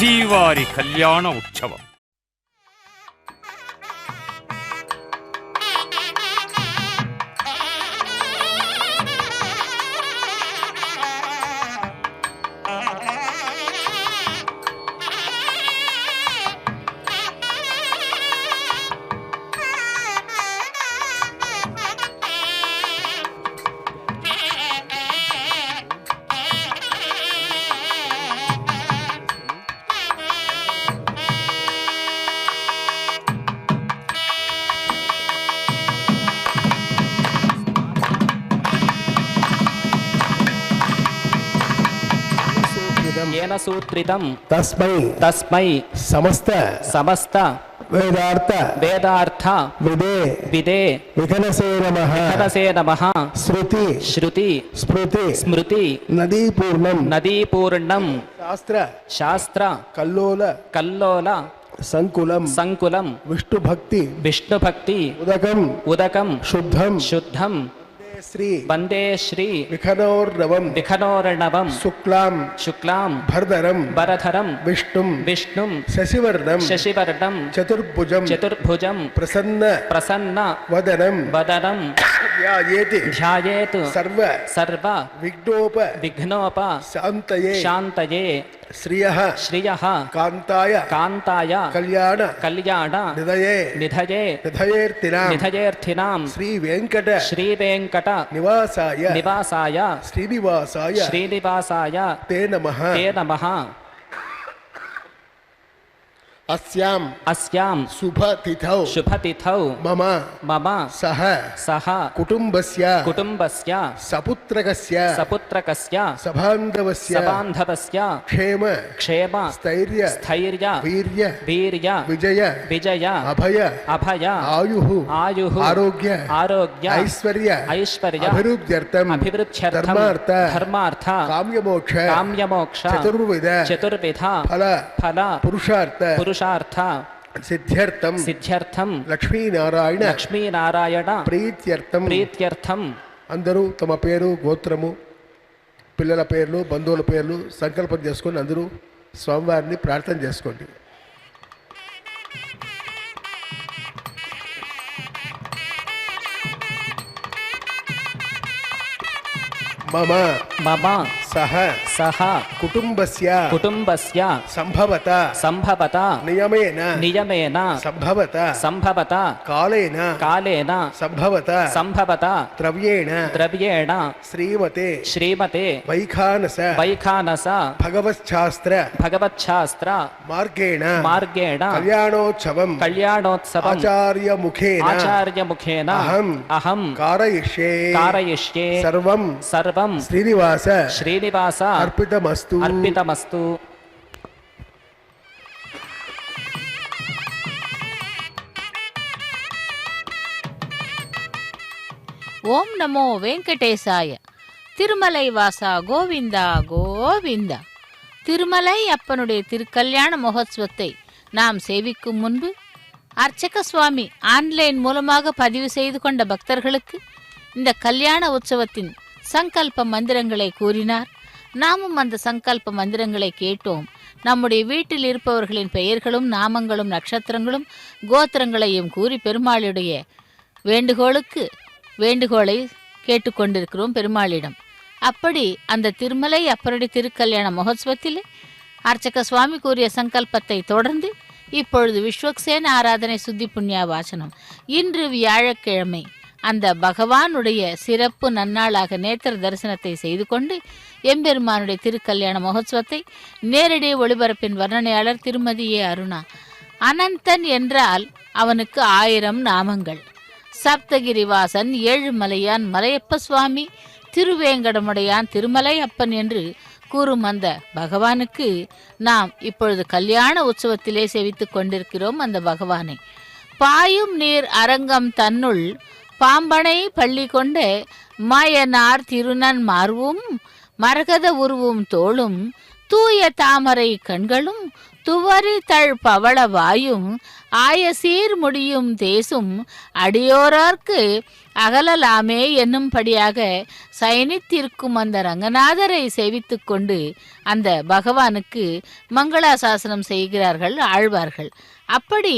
శ్రీవారి కళ్యాణ ఉత్సవం. येन सूत्रितं तस्मै समस्त वेदार्थ विदे विघनसे नमः श्रुति स्मृति नदीपूर्णं शास्त्र कल्लोल संकुलं विष्णुभक्ति उदकं शुद्धं वंदे श्री विखनोर्णवं शुक्लां भरधरं विष्णुं शशिवर्णं चतुर्भुजं प्रसन्न वदनं ध्यायेत् सर्व विघ्नोप शान्तये श्रियः कान्ताय कल्याण निधयेऽर्थिनां श्रीवेंकट निवासाय श्रीनिवासाय ते नमः। अस्यां शुभतिथौ मम सह कुटुम्बस्य सपुत्रकस्य सबान्धवस्य क्षेम स्थैर्य वीर्य विजय अभय आयुः आरोग्य ऐश्वर्य अभिवृद्ध्यर्थं धर्मार्थ काम्यमोक्ष चतुर्विध फल पुरुषार्थ सिद्ध्यर्थं లక్ష్మీనారాయణ ప్రీత్యర్థం అందరూ తమ పేరు గోత్రము పిల్లల పేర్లు బంధువుల పేర్లు సంకల్పం చేసుకొని అందరూ స్వామివారిని ప్రార్థన చేసుకోండి. మమ సహ కుటుంబస్య సంభవత నియమేన సంభవత కాలేన సంభవత ద్రవ్యేణ శ్రీమతే వైఖానస భగవచ్ఛాస్త్ర మార్గేణ కళ్యాణోత్సవం ఆచార్యముఖేన అహం కారయిష్యే సర్వం శ్రీనివాస అర్పితమస్తు. ఓం నమో వెంకటేశాయ. திருமலை வாசா கோவிந்தா கோவிந்தா. திருமலை அப்பனுடைய திருக்கல்யாண மகோத்சவத்தை நாம் சேவிக்கும் முன்பு அர்ச்சக சுவாமி ஆன்லைன் மூலமாக பதிவு செய்து கொண்ட பக்தர்களுக்கு இந்த கல்யாண உற்சவத்தின் சங்கல்ப மந்திரங்களை கூறினார். நாமும் அந்த சங்கல்ப மந்திரங்களை கேட்டோம். நம்முடைய வீட்டில் இருப்பவர்களின் பெயர்களும் நாமங்களும் நட்சத்திரங்களும் கோத்திரங்களையும் கூறி பெருமாளுடைய வேண்டுகோளை கேட்டுக்கொண்டிருக்கிறோம் பெருமாளிடம். அப்படி அந்த திருமலை அப்பருடைய திருக்கல்யாண மகோத்சவத்தில் அர்ச்சக சுவாமி கூறிய சங்கல்பத்தை தொடர்ந்து இப்பொழுது விஸ்வக்சேன ஆராதனை சுத்தி புண்ணியா வாசனம். இன்று வியாழக்கிழமை அந்த பகவானுடைய சிறப்பு நன்னாளாக நேத்திர தரிசனத்தை செய்து கொண்டு எம்பெருமானுடைய திருக்கல்யாண மகோத்சவத்தை நேரடி ஒளிபரப்பின் வர்ணனையாளர் திருமதி ஏ அருணா. அனந்தன் என்றால் அவனுக்கு 1000 நாமங்கள். சப்தகிரிவாசன், ஏழுமலையான், மலையப்ப சுவாமி, திருவேங்கடமுடையான் திருமலை அப்பன் என்று கூறும் அந்த பகவானுக்கு நாம் இப்பொழுது கல்யாண உற்சவத்திலே சேவித்துக் கொண்டிருக்கிறோம். அந்த பகவானை பாயும் நீர் அரங்கம் தன்னுள் பாம்பனை பள்ளி கொண்ட மாயனார் திருநன் மார்வும் மரகத உருவும் தோளும் தூய தாமரை கண்களும் துவரி தழ் பவள வாயும் ஆயசீர் முடியும் தேசும் அடியோரார்க்கு அகலலாமே என்னும்படியாக சயனித்திருக்கும் அந்த ரங்கநாதரை சேவித்து கொண்டு அந்த பகவானுக்கு மங்களாசாசனம் செய்கிறார்கள் ஆழ்வார்கள். அப்படி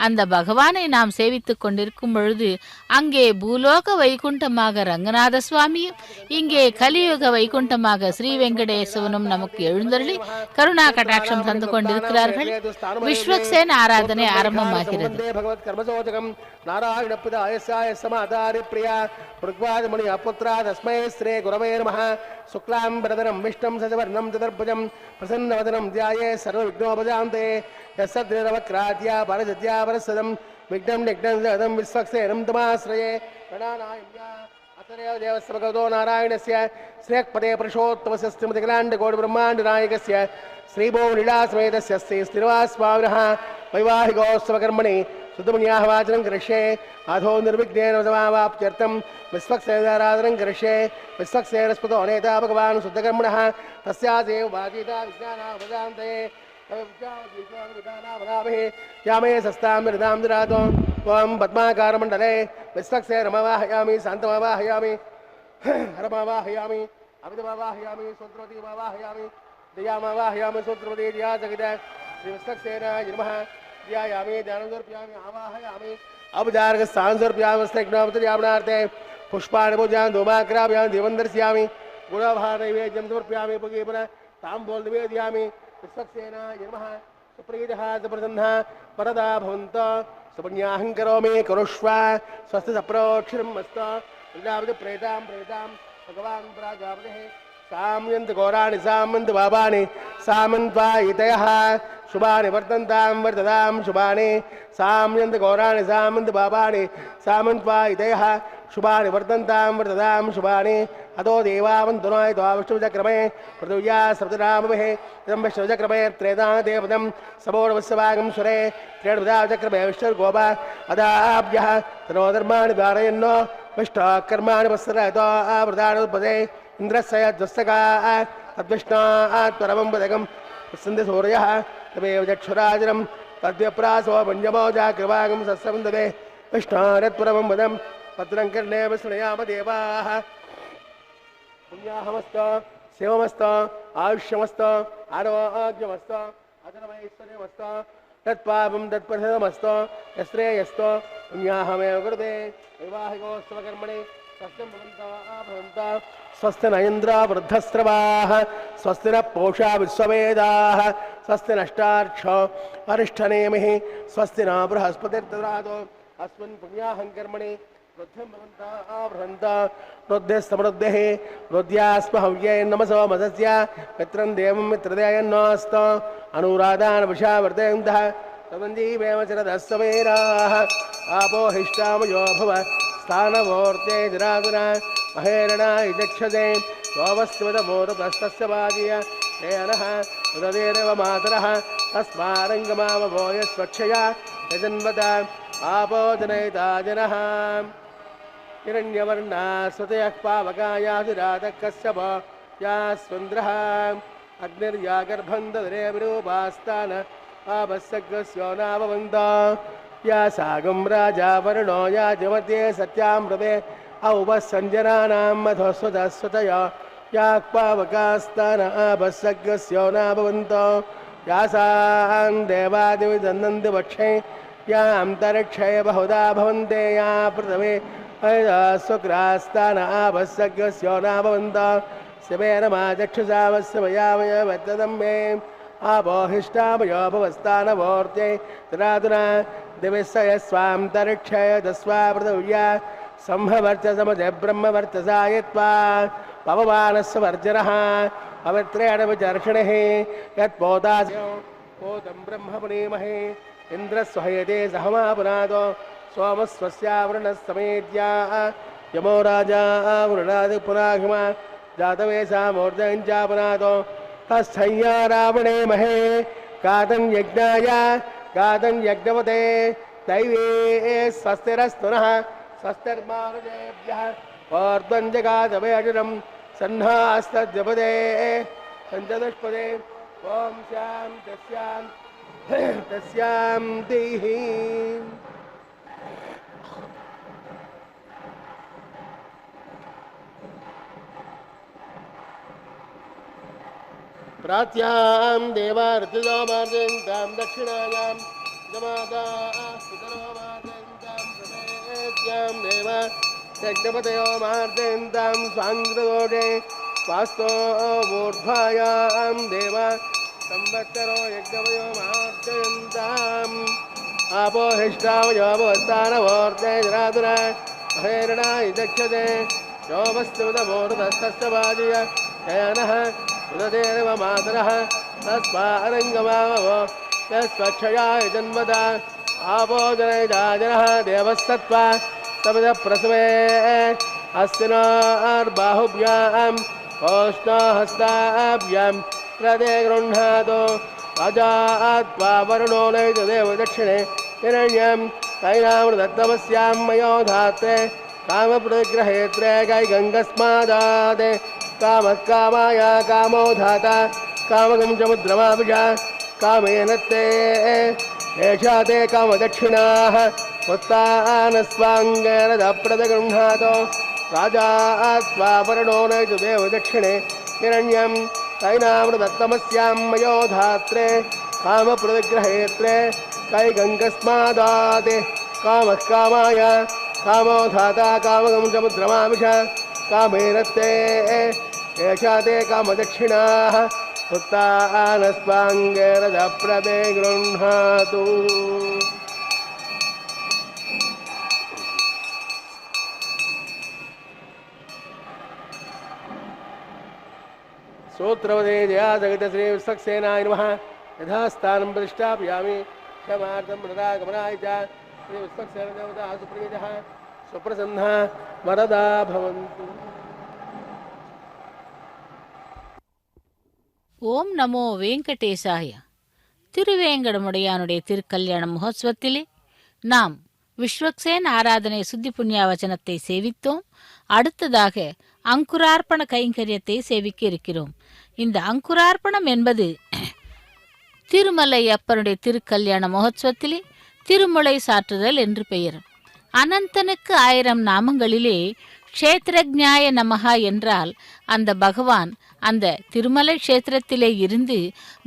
அந்த பகவானை நாம் சேவித்துக் கொண்டிருக்கும் பொழுது அங்கே பூலோக வைகுண்டமாக ரங்கநாத சுவாமியும் இங்கே கலியுக வைகுண்டமாக ஸ்ரீ வெங்கடேசவனும் நமக்கு எழுந்தருளி கருணா கடாட்சம் தந்து கொண்டிருக்கிறார்கள். விஸ்வக்சேன ஆராதனை ஆரம்பமாகிறது. शुक्लांबरधरं विष्णुं सजवर्णं चतुर्भुजं प्रसन्नवदनं ध्याये सर्वविघ्नोपशान्ते यस्सद्विरवक्राद्या परजद्या परसदं विघ्नं निघ्नं विश्वक्सेनं तमाश्रये गणानायम्या अतरेव देवस्य भगवतो नारायणस्य श्रेयःपदे पुरुषोत्तमस्य श्रीमतिकलाण्डकोटिब्रह्माण्डनायकस्य श्रीभोलीलासमेतस्य श्रीश्रीनिवासस्वामिनः वैवाहिकोत्सवकर्मणि सुब्रह्मण्याः वाचनं करिष्ये अधो निर्विघ्नेन समावाप्त्यर्थं विश्वक्सेनाराधनं करिष्ये विश्वक्सेनस्पतो अनेता भगवान् शुद्धकर्मणः तस्यादेव वाचीता विज्ञानावजान्ते यामे सस्तां मृदां ददातु त्वं पद्माकारमण्डले विश्वक्सेनमवाहयामि शान्तमवाहयामि हरमवाहयामि अभिधमवाहयामि सूत्रवतीमवाहयामि दयामवाहयामि सूत्रवती दया जगद श्रीविश्वक्सेनाय नमः ध्यायामि ध्यानसमर्पयामि आवाहयामि अपचारक स्थानसमर्पयामि पुष्पाणि पूजयामि धूमाग्रापयामि दीपं दर्शयामि गुणभारनैवेद्यं समर्पयामि पुगीपुर ताम्बूलं निवेदयामि विश्वक्सेनाय नमः सुप्रीतः सुप्रसन्नः वरदा भवन्तु सुपुण्याहं करोमि कुरुष्व स्वस्ति सप्रोक्षरम् अस्तु प्रजापति प्रेतां भगवान् प्राजापतिः साम्यन्त घोराणि सामन्त पापानि सामन्त्वायितयः शुभानि वर्तन्तां वर्ततां शुभानि साम्यन्त घोराणि सामन्त पापानि सामन्त्वायितयः शुभानि वर्तन्तां वर्ततां शुभानि अतो देवावन्तुनाय द्वाविष्णुचक्रमे पृथिव्या सप्तरामभिः इदं विष्णुचक्रमे त्रेधा देवदं समोरवस्यभागं सुरे त्रेणुधाचक्रमे विष्णुर्गोप अदाभ्यः तनोधर्माणि धारयन्नो विष्णुकर्माणि वत्सरतो आवृतानुपदे इंद्रस्य ध्वस्तका तद्विष्णा त्वरमं पदकं प्रसन्द सूर्यः तमेव चक्षुराजनं तद्व्यप्रासो पञ्चमोजाकृवागं सस्यवन्दते विष्णोरत्वरमं पदं भद्रं कर्णे विष्णुयाम देवाः पुण्याहमस्तु शिवमस्तु आयुष्यमस्तु आरोग्यमस्तु अजरमैश्वर्यमस्तु तत्पापं तत्प्रसादमस्तु यश्रेयस्तु पुण्याहमेव कृते वैवाहिकोत्सवकर्मणि स्वस्ति न इंद्र वृद्धस्रवाः स्वस्ति न पूषा विश्ववेदाः स्वस्ति नष्टार्क्षो अरिष्ठनेमिः स्वस्ति न बृहस्पतिर्ददातु अस्मिन् पुण्याहं कर्मणि वृद्धिं भवन्तः वृद्धिः समृद्धिः वृद्ध्यास्म हव्ये नमसो मदस्य मित्रं देवं मित्रदेयन्नोऽस्तु अनुराधान् वशा वर्धयन्तः तमञ्जीवेम चिरदस्सवेराः आपो हिष्टामयो भव स्थानवोर्ते जरादुना महेरणा इदक्षते योवस्वदमोरुपस्तस्य वाजिय तेनः उददेरव मातरः तस्मारङ्गमावभोय स्वच्छया यजन्वत आपो जनयिता जनः हिरण्यवर्णा स्वतयः पावकायाधिरातः कश्यप या स्वन्द्रः अग्निर्या गर्भं ददरे विरूपास्तान आपस्सग्रस्यो नाभवन्त या सागं राजा वरुणो या जमते सत्यामृते औपसञ्जनानां मधुस्वतस्वतया या पावकास्तान आपस्सग्रस्यो नाभवन्तो या सां देवादिविदन्दन्ति वक्षे या अन्तरिक्षे बहुधा भवन्ते या पृथ्वी स्वग्रास्तान आपस्सग्रस्यो नाभवन्तो शिवेन मा चक्षुषावस्य मया वर्ततं मे आपोहिष्टामयो भवस्थानवोर्ते तरादुना दिविसय स्वान्तरिक्षय दस्वा पृथिव्या संभवर्च समज ब्रह्मवर्चसायत्वा पवमानस्य वर्जनः पवित्रेण विचर्षणिः यत्पोतास्य पोतं ब्रह्मपुनीमहे इन्द्रस्वहयते सहमापुनादो सोमस्वस्यावृणः समेद्या यमो राजा मृणादि पुराघमा जातवेशा मूर्धञ्चापनादो तस्थय्या रावणे महे गातं यज्ञाय गातं यज्ञवते दैवे स्वस्तिरस्तुनः स्वस्तिर्मानुजेभ्यः ऊर्ध्वं जगादवेजनं सन्नास्तद्यपदे पञ्चदशपदे ॐ श्यां तस्यां देहि प्राच्यां देवार्तितो मार्जन्तां दक्षिणायां जमाता पितरो मार्जन्तां प्रमेत्यां देव यज्ञपतयो मार्जन्तां स्वाङ्गदोषे स्वास्तो मूर्ध्वायां देव संवत्सरो यज्ञपयो मार्जन्ताम् आपो हिष्टावयोपस्थानवोर्ते जरातुरा महेरणाय दक्षते योमस्तुतमूर्तस्तस्य वाजय शयनः उदतेरव मातरः तस्मारङ्गमावो यस्वक्षयाय जन्मदा आपो जनयजाजनः देवस्तत्त्वा समिदप्रसवे हस्तिनार्बाहुभ्यां ओष्णाहस्ताभ्यां प्रदे गृह्णातो अजात्वा वरुणो नयतु देवदक्षिणे हिरण्यं तैरामृतत्तमस्यां मयो धात्रे कामप्रतिग्रहेत्रे कैगङ्गस्मादात् कामकामाय कामो धाता कामकं च मुद्रमाभिषा कामेन ते एषा ते कामदक्षिणाः उत्तानस्वाङ्गेन दप्रदगृह्णातो राजा त्वापरणो नयतु देवदक्षिणे हिरण्यं तैनामृतत्तमस्यां मयो धात्रे कामप्रतिग्रहेत्रे कैगङ्गस्मादात् कामकामाय कामो धाता कामकं च मुद्रमाभिषा कामेन ते एषा ते कामदक्षिणाः उत्तानस्वाङ्गेन दप्रदे गृह्णातु सूत्रवदे जया जगतश्री विश्वक्सेनाय नमः यथास्थानं प्रतिष्ठापयामि क्षमार्थं मृदागमनाय च श्री विश्वक्सेनदेवता सुप्रियः सुप्रसन्नः वरदा भवन्तु. ஓம் நமோ வெங்கடேசாய. திருவேங்கடமுடையானுடைய திருக்கல்யாண மகோத்சவத்திலே நாம் விஸ்வக்சேன் ஆராதனை சுத்தி புண்ணியாவச்சனத்தை சேவித்தோம். அடுத்ததாக அங்குரார்ப்பண கைங்கரியத்தை சேவிக்க இருக்கிறோம். இந்த அங்குரார்ப்பணம் என்பது திருமலை அப்பனுடைய திருக்கல்யாண மகோத்சவத்திலே திருமுலை சாற்றுதல் என்று பெயர். அனந்தனுக்கு 1000 நாமங்களிலே க்ஷேத்ரஜ்ஞாய நமஹா என்றால் அந்த பகவான் அந்த திருமலை க்ஷேத்திரத்திலே இருந்து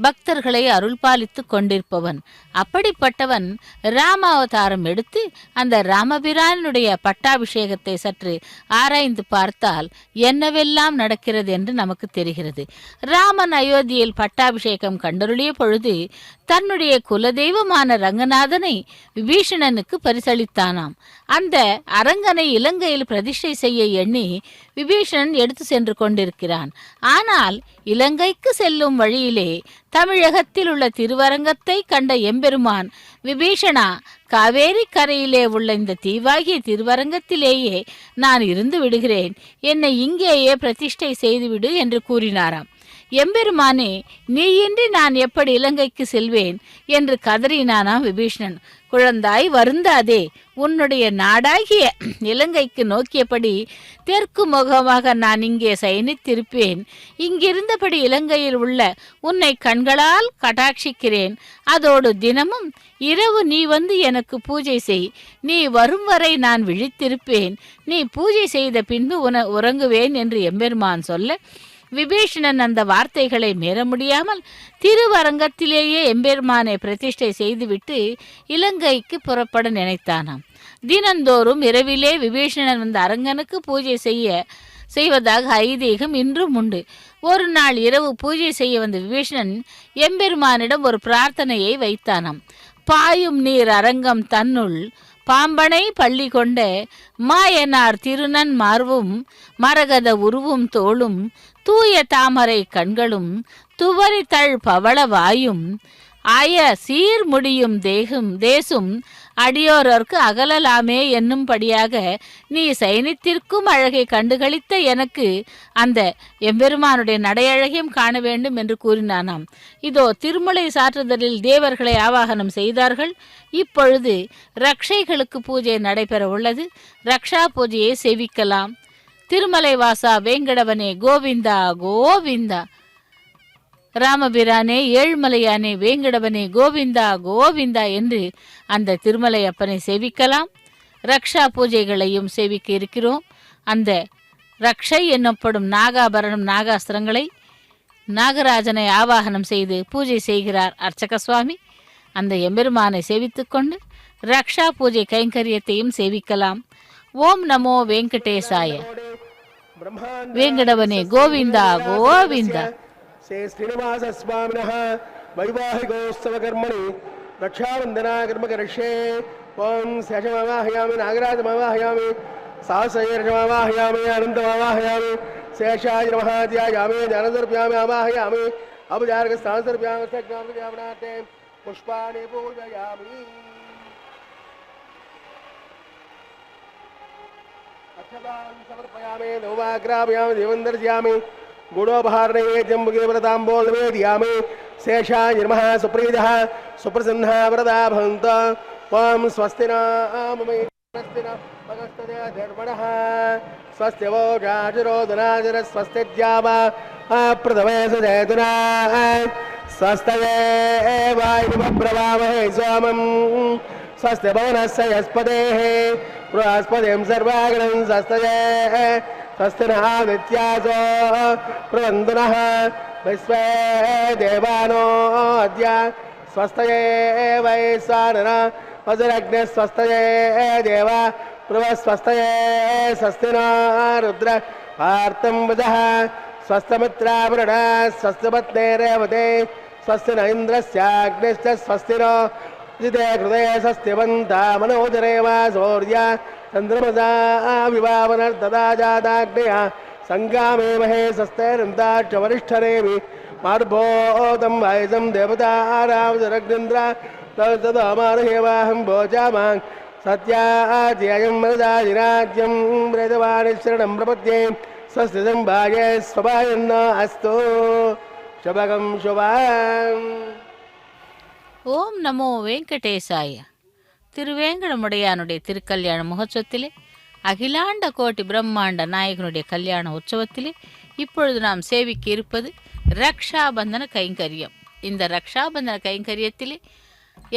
பக்தர்களை அருள்பாலித்து கொண்டிருப்பவன். அப்படிப்பட்டவன் ராமாவதாரம் எடுத்து அந்த ராமபிரானுடைய பட்டாபிஷேகத்தை சற்று ஆராய்ந்து பார்த்தால் என்னவெல்லாம் நடக்கிறது என்று நமக்கு தெரிகிறது. ராமன் அயோத்தியில் பட்டாபிஷேகம் கண்டருளிய பொழுது தன்னுடைய குலதெய்வமான ரங்கநாதனை விபீஷணனுக்கு பரிசளித்தானாம். அந்த அரங்கனை இலங்கையில் பிரதிஷ்டை செய்ய எண்ணி விபீஷணன் எடுத்து சென்று கொண்டிருக்கிறான். ஆனால் இலங்கைக்கு செல்லும் வழியிலே தமிழகத்தில் உள்ள திருவரங்கத்தை கண்ட எம்பெருமான், விபீஷணா, காவேரி கரையிலே உள்ள இந்த தீவாகிய திருவரங்கத்திலேயே நான் இருந்து விடுகிறேன், என்னை இங்கேயே பிரதிஷ்டை செய்துவிடு என்று கூறினாராம். எம்பெருமானே, நீயின்றி நான் எப்படி இலங்கைக்கு செல்வேன் என்று கதறினானாம் விபீஷணன். குழந்தாய், வருந்தாதே, உன்னுடைய நாடாகிய இலங்கைக்கு நோக்கியபடி தெற்கு முகமாக நான் இங்கே சயனித்திருப்பேன். இங்கிருந்தபடி இலங்கையில் உள்ள உன்னை கண்களால் கடாட்சிக்கிறேன். அதோடு தினமும் இரவு நீ வந்து எனக்கு பூஜை செய். நீ வரும் வரை நான் விழித்திருப்பேன். நீ பூஜை செய்த பின்பு உறங்குவேன் என்று எம்பெருமான் சொல்ல, விபீஷணன் அந்த வார்த்தைகளை மீற முடியாமல் திருவரங்கத்திலேயே எம்பெருமானை பிரதிஷ்டை செய்துவிட்டு இலங்கைக்கு புறப்பட நினைத்தானாம். தினந்தோறும் இரவிலே விபீஷணன் அந்த அரங்கனுக்கு பூஜை செய்வதாக ஐதீகம் இன்றும் உண்டு. ஒரு நாள் இரவு பூஜை செய்ய வந்த விபீஷணன் எம்பெருமானிடம் ஒரு பிரார்த்தனையை வைத்தானாம். பாயும் நீர் அரங்கம் தன்னுள் பாம்பனை பள்ளி கொண்ட மாயனார் திருநன் மார்வும் மரகத உருவும் தோளும் தூய தாமரை கண்களும் துவரித்தள் பவள வாயும் ஆய சீர்முடியும் தேசும் அடியோரோர்க்கு அகலலாமே என்னும்படியாக நீ சைனித்திற்கும் அழகை கண்டுகளித்த எனக்கு அந்த எம்பெருமானுடைய நடையழகையும் காண வேண்டும் என்று கூறினானாம். இதோ திருமலை சாற்றுதலில் தேவர்களை ஆவாகனம் செய்தார்கள். இப்பொழுது ரக்ஷைகளுக்கு பூஜை நடைபெற உள்ளது. ரக்ஷா பூஜையை சேவிக்கலாம். திருமலை வாசா வேங்கடவனே கோவிந்தா கோவிந்தா, ராமபிரானே ஏழ்மலையானே வேங்கடவனே கோவிந்தா கோவிந்தா என்று அந்த திருமலை அப்பனை சேவிக்கலாம். ரக்ஷா பூஜைகளையும் சேவிக்க இருக்கிறோம். அந்த ரக்ஷை என்னப்படும் நாகாபரணம் நாகாஸ்திரங்களை நாகராஜனை ஆவாகனம் செய்து பூஜை செய்கிறார் அர்ச்சக சுவாமி. அந்த எம்பெருமானை சேவித்துக்கொண்டு ரக்ஷா பூஜை கைங்கரியத்தையும் சேவிக்கலாம். ஓம் நமோ வெங்கடேசாய. வேங்கடவனே கோவிந்தா கோவிந்தா. श्री श्रीनिवास स्वामिनः वैवाहिकोत्सव कर्मणि रक्षाबंधना कर्म करिष्ये। ओम शेषमावाहयामि, नागराजमावाहयामि, साहसैर्जमावाहयामि, अनन्तमावाहयामि, शेषाय नमः ध्यायामि, ज्ञानदर्प्यामि आवाहयामि, अपजारकस्थानदर्प्यामि ज्ञानदर्प्यामनार्थे पुष्पाणि पूजयामि। अक्षतान् समर्पयामि, नवमाग्रापयामि, देवन्दर्शयामि, गुणोपहारणे जम्बुगिरिव्रताम्बोल निवेदयामि। शेषाय नमः सुप्रीतः सुप्रसन्नः वरदा भवन्तु। ओम स्वस्ति न स्वस्ति न भगस्तते धर्मणः स्वस्ति वो जाजरोदनाजर स्वस्ति द्यावा प्रथमे सचेतना स्वस्तये वायुमब्रवामहे सोमं स्वस्ति भुवनस्य यस्पतेः बृहस्पतिं सर्वागणं स्वस्तये स्वस्ति नः नित्यासो प्रवन्दनः विश्वे देवानो अद्य स्वस्तये वैश्वानर वज्रग्ने स्वस्तये देव प्रवस्वस्तये स्वस्ति नो रुद्र पार्थं वजः स्वस्तमित्रावृण स्वस्तिपत्ने रेवते स्वस्ति न इन्द्रस्याग्निश्च स्वस्ति नो जिते कृते स्वस्तिवन्ता मनोदरे वा सौर्य चन्द्रमसा विवावनर्ददा जाताग्नया संगामे महे सस्तेरन्ताच्च वरिष्ठरेमि मार्भोदं वायसं देवतारावदरग्निन्द्र तदमारहेवाहं भोजामां सत्याध्ययं मनदादिराज्यं प्रेतवानिशरणं प्रपद्ये स्वस्तिदं भागे स्वभायन्न अस्तु शुभगं शुभम्. ஓம் நமோ வெங்கடேசாய. திருவேங்கடமுடையானுடைய திருக்கல்யாண மகோத்சவத்திலே, அகிலாண்ட கோட்டி பிரம்மாண்ட நாயகனுடைய கல்யாண உற்சவத்திலே இப்பொழுது நாம் சேவிக்க இருப்பது ரக்ஷாபந்தன கைங்கரியம். இந்த ரக்ஷாபந்தன கைங்கரியத்திலே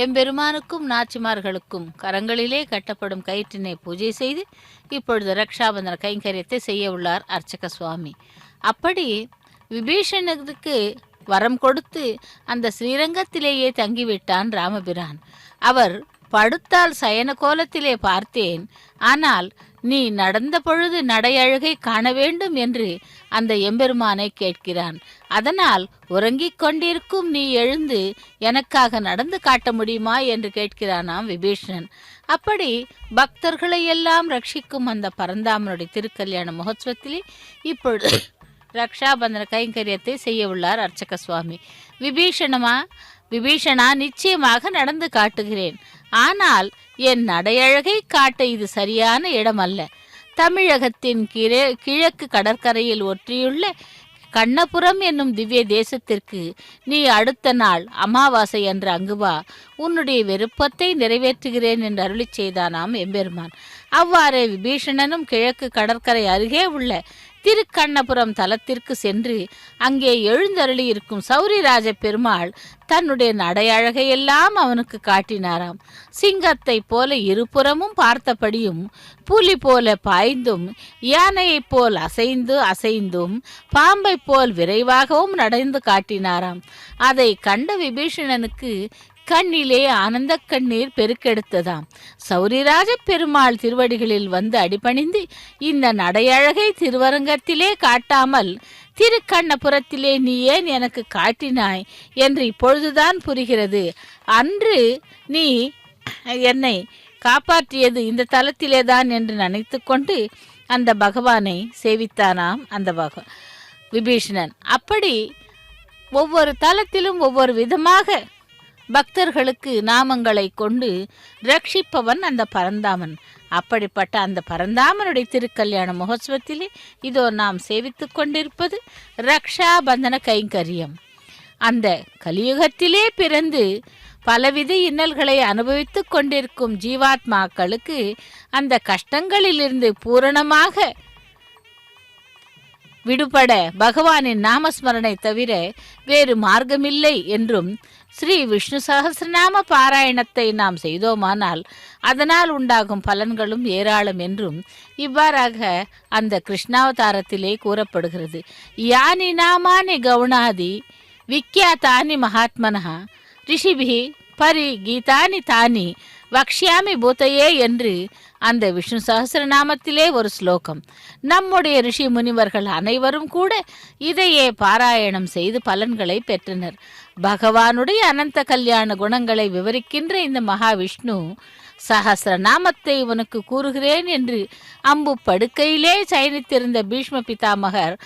எம்பெருமானுக்கும் நாச்சிமார்களுக்கும் கரங்களிலே கட்டப்படும் கயிற்றினை பூஜை செய்து இப்பொழுது ரக்ஷாபந்தன கைங்கரியத்தை செய்ய உள்ளார் அர்ச்சக சுவாமி. அப்படி விபீஷணனுக்கு வரம் கொடுத்து அந்த ஸ்ரீரங்கத்திலேயே தங்கிவிட்டான் ராமபிரான். அவர் படுத்தால் சயன கோலத்திலே பார்த்தேன், ஆனால் நீ நடந்த பொழுது நடையழகை காண வேண்டும் என்று அந்த எம்பெருமானை கேட்கிறான். அதனால் உறங்கிக் கொண்டிருக்கும் நீ எழுந்து எனக்காக நடந்து காட்ட முடியுமா என்று கேட்கிறானாம் விபீஷணன். அப்படி பக்தர்களை எல்லாம் ரட்சிக்கும் அந்த பரந்தாமனுடைய திருக்கல்யாண மகோத்சவத்திலே இப்பொழுது ரக்ஷாபந்தன கைங்கரியத்தை செய்ய உள்ளார் அர்ச்சக சுவாமி. விபீஷணா, நிச்சயமாக நடந்து காட்டுகிறேன். ஆனால் என் நடையழகை காட்ட இது சரியான இடம் அல்ல. தமிழகத்தின் கிழக்கு கடற்கரையில் ஒற்றியுள்ள கண்ணபுரம் என்னும் திவ்ய தேசத்திற்கு நீ அடுத்த நாள் அமாவாசை என்று அங்கு வா, உன்னுடைய விருப்பத்தை நிறைவேற்றுகிறேன் என்று அருளி செய்தானாம் எம்பெருமான். அவ்வாறே விபீஷணனும் கிழக்கு கடற்கரை அருகே உள்ள திருக்கண்ணபுரம் தலத்திற்கு சென்று அங்கே எழுந்தருளி இருக்கும் சௌரிராஜ பெருமாள் தன்னுடைய நடையழகையெல்லாம் அவனுக்கு காட்டினாராம். சிங்கத்தை போல இருபுறமும் பார்த்தபடியும், புலி போல பாய்ந்தும், யானையைப் போல் அசைந்தும், பாம்பை போல் விரைவாகவும் நடந்து காட்டினாராம். அதை கண்ட விபீஷணனுக்கு கண்ணிலே ஆனந்த கண்ணீர் பெருக்கெடுத்ததாம். சௌரிராஜ பெருமாள் திருவடிகளில் வந்து அடிபணிந்து, இந்த நடையழகை திருவரங்கத்திலே காட்டாமல் திருக்கண்ணபுரத்திலே நீ ஏன் எனக்கு காட்டினாய் என்று இப்பொழுதுதான் புரிகிறது. அன்று நீ என்னை காப்பாற்றியது இந்த தலத்திலேதான் என்று நினைத்து கொண்டு அந்த பகவானை சேவித்தானாம் அந்த விபீஷணன். அப்படி ஒவ்வொரு தலத்திலும் ஒவ்வொரு விதமாக பக்தர்களுக்கு நாமங்களை கொண்டு ரட்சிப்பவன் அந்த பரந்தாமன். அப்படிப்பட்ட அந்த பரந்தாமனுடைய திருக்கல்யாண மகோத்சவத்திலே இதோ நாம் சேவித்து கொண்டிருப்பது ரக்ஷாபந்தன கைங்கரியம். அந்த கலியுகத்திலே பிறந்து பலவித இன்னல்களை அனுபவித்து கொண்டிருக்கும் ஜீவாத்மாக்களுக்கு அந்த கஷ்டங்களிலிருந்து பூரணமாக விடுபட பகவானின் நாமஸ்மரணை தவிர வேறு மார்க்கமில்லை என்றும், ஸ்ரீ விஷ்ணு சகஸ்ரநாம பாராயணத்தை நாம் செய்தோமானால் அதனால் உண்டாகும் பலன்களும் ஏராளம் என்றும் இவ்வாறாக அந்த கிருஷ்ணாவதாரத்திலே கூறப்படுகிறது. யானி நாமானி கவுணாதி விக்யாதானி மகாத்மனஹ ரிஷிபிஹி பரி கீதானி தானி வக்ஷ்யாமி பூத்தையே என்று அந்த விஷ்ணு சகஸ்ரநாமத்திலே ஒரு ஸ்லோகம். நம்முடைய ரிஷி முனிவர்கள் அனைவரும் கூட இதையே பாராயணம் செய்து பலன்களை பெற்றனர். பகவானுடைய அனந்த கல்யாண குணங்களை விவரிக்கின்ற இந்த மகாவிஷ்ணு சகஸ்ரநாமத்தை உனக்கு கூறுகிறேன் என்று அம்பு படுக்கையிலே சயனித்திருந்த பீஷ்ம பிதாமகர்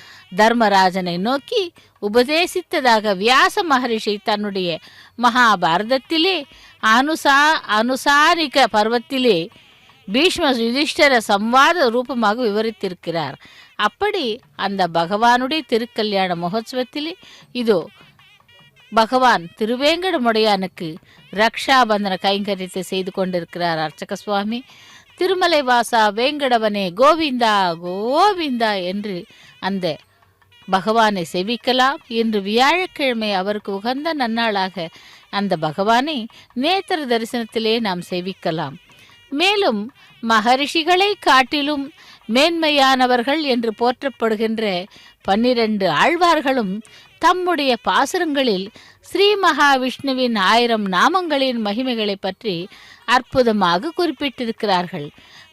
தர்மராஜனை நோக்கி உபதேசித்ததாக வியாச மகரிஷி தன்னுடைய மகாபாரதத்திலே அனுசாரிக பர்வத்திலே பீஷ்ம யுதிஷ்டர சம்வாத ரூபமாக விவரித்திருக்கிறார். அப்படி அந்த பகவானுடைய திருக்கல்யாண மகோத்சவத்திலே இதோ பகவான் திருவேங்கடமுடையானுக்கு ரக்ஷாபந்தன கைங்கரியத்தை செய்து கொண்டிருக்கிறார் அர்ச்சக சுவாமி. திருமலை வாசா வேங்கடவனே கோவிந்தா கோவிந்தா என்று அந்த பகவானை செவிக்கலாம். இன்று வியாழக்கிழமை அவருக்கு உகந்த நன்னாளாக அந்த பகவானை நேத்திர தரிசனத்திலே நாம் செவிக்கலாம். மேலும் மகரிஷிகளை காட்டிலும் மேன்மையானவர்கள் என்று போற்றப்படுகின்ற 12 ஆழ்வார்களும் தம்முடைய பாசுரங்களில் ஸ்ரீ மகாவிஷ்ணுவின் 1000 நாமங்களின் மகிமைகளை பற்றி அற்புதமாக குறிப்பிட்டிருக்கிறார்கள்.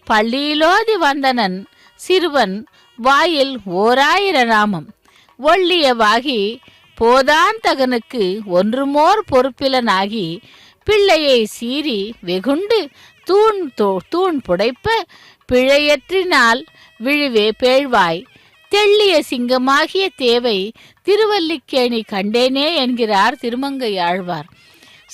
பள்ளியிலோதி வந்தனன் சிறுவன் வாயில் 1000 நாமம் ஒள்ளியவாகி போதான் தகனுக்கு ஒன்றுமோர் பொறுப்பிலனாகி பிள்ளையை சீறி வெகுண்டு தூண் புடைப்ப பிழையற்றினால் விழுவே பேழ்வாய் தெள்ளிய சிங்கமாகிய தேவை திருவல்லிக்கேணி கண்டேனே என்கிறார் திருமங்கை ஆழ்வார்.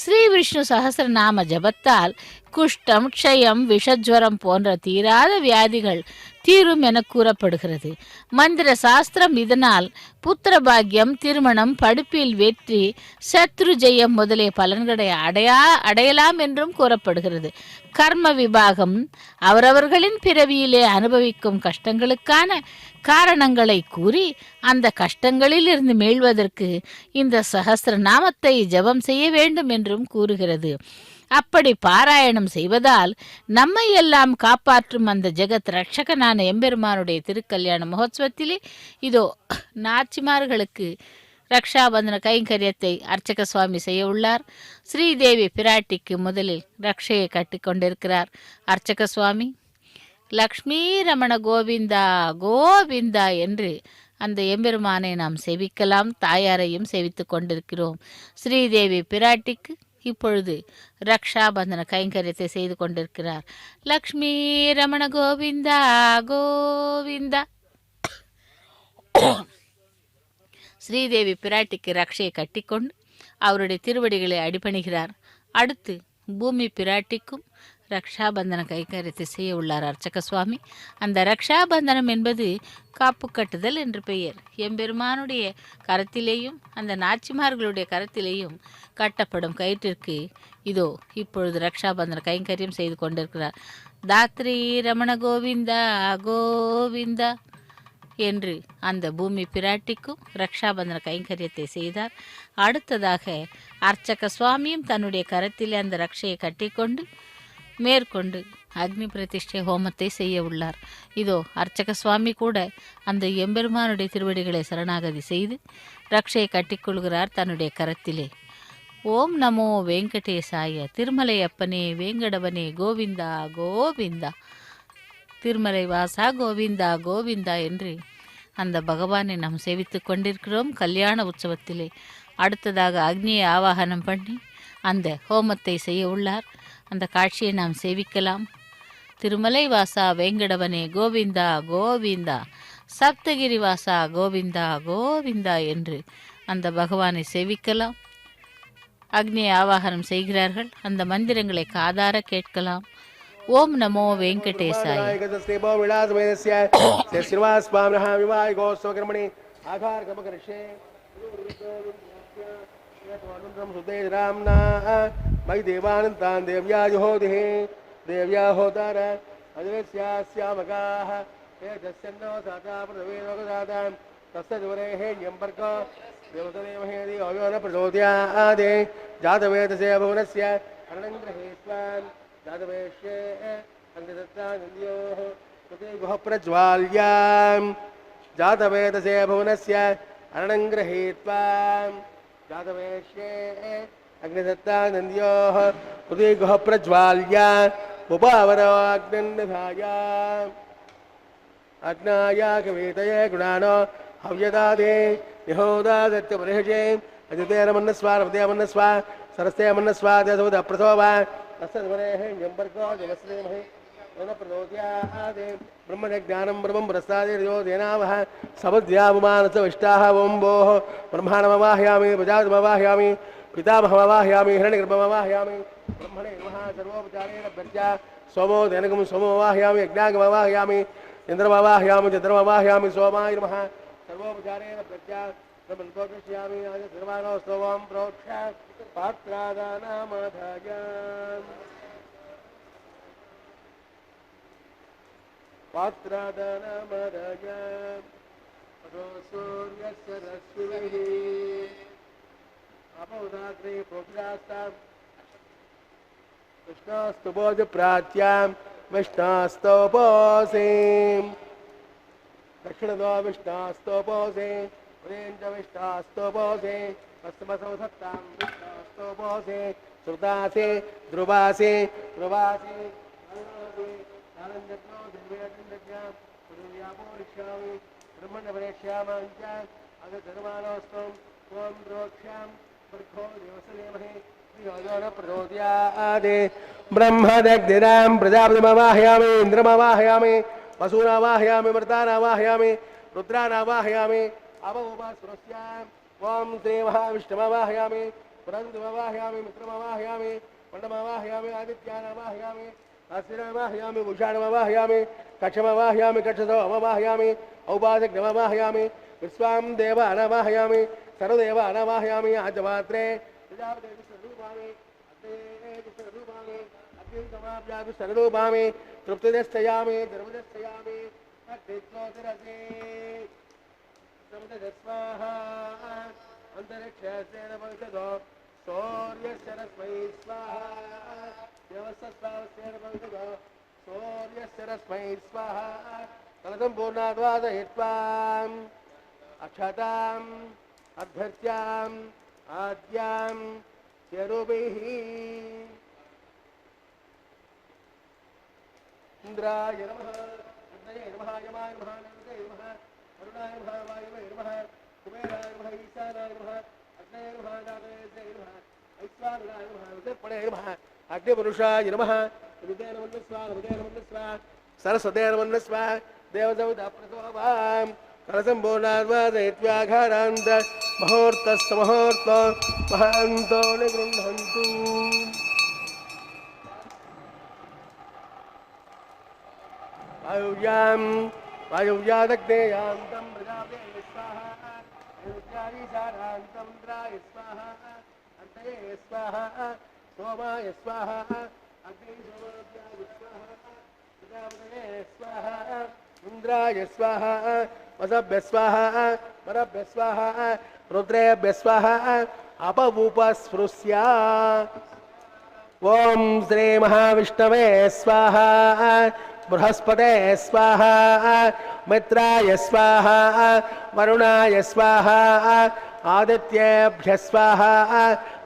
ஸ்ரீ விஷ்ணு சகஸ்ரநாம ஜபத்தால் குஷ்டம், க்ஷயம், விஷஜ்வரம் போன்ற தீராத வியாதிகள் தீரும் என கூறப்படுகிறது. மந்திர சாஸ்திரம் இதனால் புத்திரபாகியம், திருமணம், படிப்பில் வெற்றி, சத்ரு ஜெயம் முதலிய பலன்களை அடையலாம் என்றும் கூறப்படுகிறது. கர்ம விபாகம் அவரவர்களின் பிறவியிலே அனுபவிக்கும் கஷ்டங்களுக்கான காரணங்களை கூறி அந்த கஷ்டங்களில் இருந்து மீள்வதற்கு இந்த சகஸ்ரநாமத்தை ஜபம் செய்ய வேண்டும் என்றும் கூறுகிறது. அப்படி பாராயணம் செய்வதால் நம்மை எல்லாம் காப்பாற்றும் அந்த ஜெகத் ரட்சகனான எம்பெருமானுடைய திருக்கல்யாண மகோத்சவத்திலே இதோ நாச்சிமார்களுக்கு ரக்ஷாபந்தன கைங்கரியத்தை அர்ச்சக சுவாமி செய்ய உள்ளார். ஸ்ரீதேவி பிராட்டிக்கு முதலில் ரக்ஷையை கட்டி கொண்டிருக்கிறார் அர்ச்சக சுவாமி. லக்ஷ்மீ ரமண கோவிந்தா கோவிந்தா என்று அந்த எம்பெருமானை நாம் சேவிக்கலாம். தாயாரையும் சேவித்து கொண்டிருக்கிறோம். ஸ்ரீதேவி பிராட்டிக்கு இப்பொழுது ரக்ஷாபந்தன கைங்கரியத்தை செய்து கொண்டிருக்கிறார். லக்ஷ்மீ ரமண கோவிந்தா கோவிந்தா. ஸ்ரீதேவி பிராட்டிக்கு ரக்ஷையை கட்டிக்கொண்டு அவருடைய திருவடிகளை அடிபணிகிறார். அடுத்து பூமி பிராட்டிக்கும் ரக்ஷாபந்தன கைங்கரியத்தை செய்ய உள்ளார் அர்ச்சக சுவாமி. அந்த ரக்ஷாபந்தனம் என்பது காப்பு கட்டுதல் என்று பெயர். எம்பெருமானுடைய கரத்திலேயும் அந்த நாச்சிமார்களுடைய கரத்திலேயும் கட்டப்படும் கயிற்றிற்கு இதோ இப்பொழுது ரக்ஷாபந்தன கைங்கரியம் செய்து கொண்டிருக்கிறார். தாத்ரி ரமண கோவிந்தா கோவிந்தா என்று அந்த பூமி பிராட்டிக்கும் ரக்ஷாபந்தன கைங்கரியத்தை செய்தார். அடுத்ததாக அர்ச்சக சுவாமியும் தன்னுடைய கரத்திலே அந்த ரக்ஷையை கட்டிக்கொண்டு மேற்கொண்டு அக்னி பிரதிஷ்டை ஹோமத்தை செய்ய உள்ளார். இதோ அர்ச்சக சுவாமி கூட அந்த எம்பெருமானுடைய திருவடிகளை சரணாகதி செய்து ரக்ஷையை கட்டிக்கொள்கிறார் தன்னுடைய கரத்திலே. ஓம் நமோ வெங்கடேசாய, திருமலை அப்பனே வேங்கடவனே கோவிந்தா கோவிந்தா, திருமலை வாசா கோவிந்தா கோவிந்தா என்று அந்த பகவானை நாம் சேவித்து கொண்டிருக்கிறோம் கல்யாண உற்சவத்திலே. அடுத்ததாக அக்னியை ஆவாகனம் பண்ணி அந்த ஹோமத்தை செய்ய உள்ளார். அந்த காட்சியை நாம் சேவிக்கலாம். திருமலை வாசா வேங்கடவனே கோவிந்தா கோவிந்தா, சப்தகிரி வாசா கோவிந்தா கோவிந்தா என்று அந்த பகவானை சேவிக்கலாம். அக்னியை ஆவாகனம் செய்கிறார்கள். அந்த மந்திரங்களை காதார கேட்கலாம். ஓம் நமோ வெங்கடேசாய. देव्या होतार प्रचोदयादे जातवेदसे भुवनस्य अनङ्ग्रहेत्वान् जातवेश्ये अङ्गदत्तानन्द्योः कृते गुहप्रज्वाल्याम् जातवेदसे भुवनस्य अनङ्ग्रहेत्वान् जातवेश्ये अग्निदत्तानन्द्योः कृते गुहप्रज्वाल्या उपावराग्निन्निधाया अग्नाया कवेतये गुणानो हव्यदादे निहोदादत्यपरिहजे अजितेरमन्नस्वा सरस्तेमन्नस्वा देशोदप्रसोवा तस्सद्वरेः यम्बर्गो जलस्रेमहे प्रदोद्यादे ब्रह्मज्ञानं ब्रह्मं प्रसादेर्यो देनावः समुद्यावमानसविष्टाः वोम्बोः ब्रह्माणमवाह्यामि प्रजातमवाह्यामि पितामहमवाह्यामि हिरण्यगर्भमवाह्यामि ब्रह्मणे नमः सर्वोपचारेण भर्त्या सोमो दैनकं सोममवाह्यामि यज्ञाङ्गमवाह्यामि इन्द्रमवाह्यामि चन्द्रमवाह्यामि सोमाय नमः सर्वोपचारेण भर्त्या ब्रह्मन्तोष्यामि सर्वाणो स्तोमं प्रोक्ष पात्रादानामधाय पात्रादानामधाय सूर्यस्य रश्मिभिः अपौदाग्रे प्रोक्तास्तां विष्णोस्तुपोज प्राच्यां विष्णोस्तोपोसे दक्षिणदो विष्णोस्तोपोसे उदयञ्च विष्णोस्तोपोसे पश्चिमसौ सत्तां विष्णोस्तोपोसे श्रुतासे ध्रुवासे ध्रुवासे आनन्दज्ञो दिव्यज्ञां पुरुव्यापोरिष्यामि ब्रह्मण्यपरेष्यामञ्च अगधर्माणोऽस्तम् ओं द्रोक्ष्यां प्रखो देवसलेमहे प्रचोदयादे ब्रह्मदग्निरां प्रजापतिमवाह्यामि इन्द्रमवाह्यामि वसूनावाह्यामि मृतानावाह्यामि रुद्रानावाह्यामि अवोपासुरस्याम् ओं श्रीमहाविष्णुमवाह्यामि पुरन्दमवाह्यामि मित्रमवाह्यामि पण्डमवाह्यामि आदित्यानवाह्यामि अस्तिनमवाह्यामि भूषाणमवाह्यामि कक्षमवाह्यामि कक्षसो अमवाह्यामि औपासग्नमवाह्यामि विश्वां देवानवाह्यामि सर्वदेवानवाह्यामि आजमात्रे सर्वरूपामि तृप्तिदस्तयामि धर्मदस्तयामि स्वाहा अंतरिक्षस्य पंचदो सूर्यस्य रश्मै स्वाहा देवस्य पंचदो सूर्यस्य रश्मै स्वाहा कलशं पूर्णाद्वादयित्वाम् अक्षताम् अभ्यर्च्याम् आद्यां चरुभिः इंद्राय नमः अग्नये नमः यमाय नमः नमते नमः अरुणाय नमः वायुवे नमः कुबेराय नमः ईशानाय नमः अग्नये नमः जातवेदसे नमः ऐश्वर्याय नमः विद्युत्पणे नमः अग्निपुरुषाय नमः विद्ये नमः सरस्वते नमः देवसवितप्रसोभाम् कलशम्पूर्णाद्वादयित्वाघारान्त मुहूर्तस्तमुहूर्तो महान्तो निगृह्णन्तु वायुव्यादग्नेयान्तं प्रजापते स्वाहा ईशानान्तं इन्द्राय स्वाहा अग्नये स्वाहा सोमाय स्वाहा अग्निसोमाभ्याय स्वाहा प्रजापतये स्वाहा इंद्राय स्वाहा वसभ्य स्वाहा परभ्य स्वाहा रुद्रेभ्य स्वाहा अपवूपस्पृश्य ओं श्री महाविष्णवे स्वाहा बृहस्पते स्वाहा मित्राय स्वाहा वरुणाय स्वाहा आदित्येभ्य स्वाहा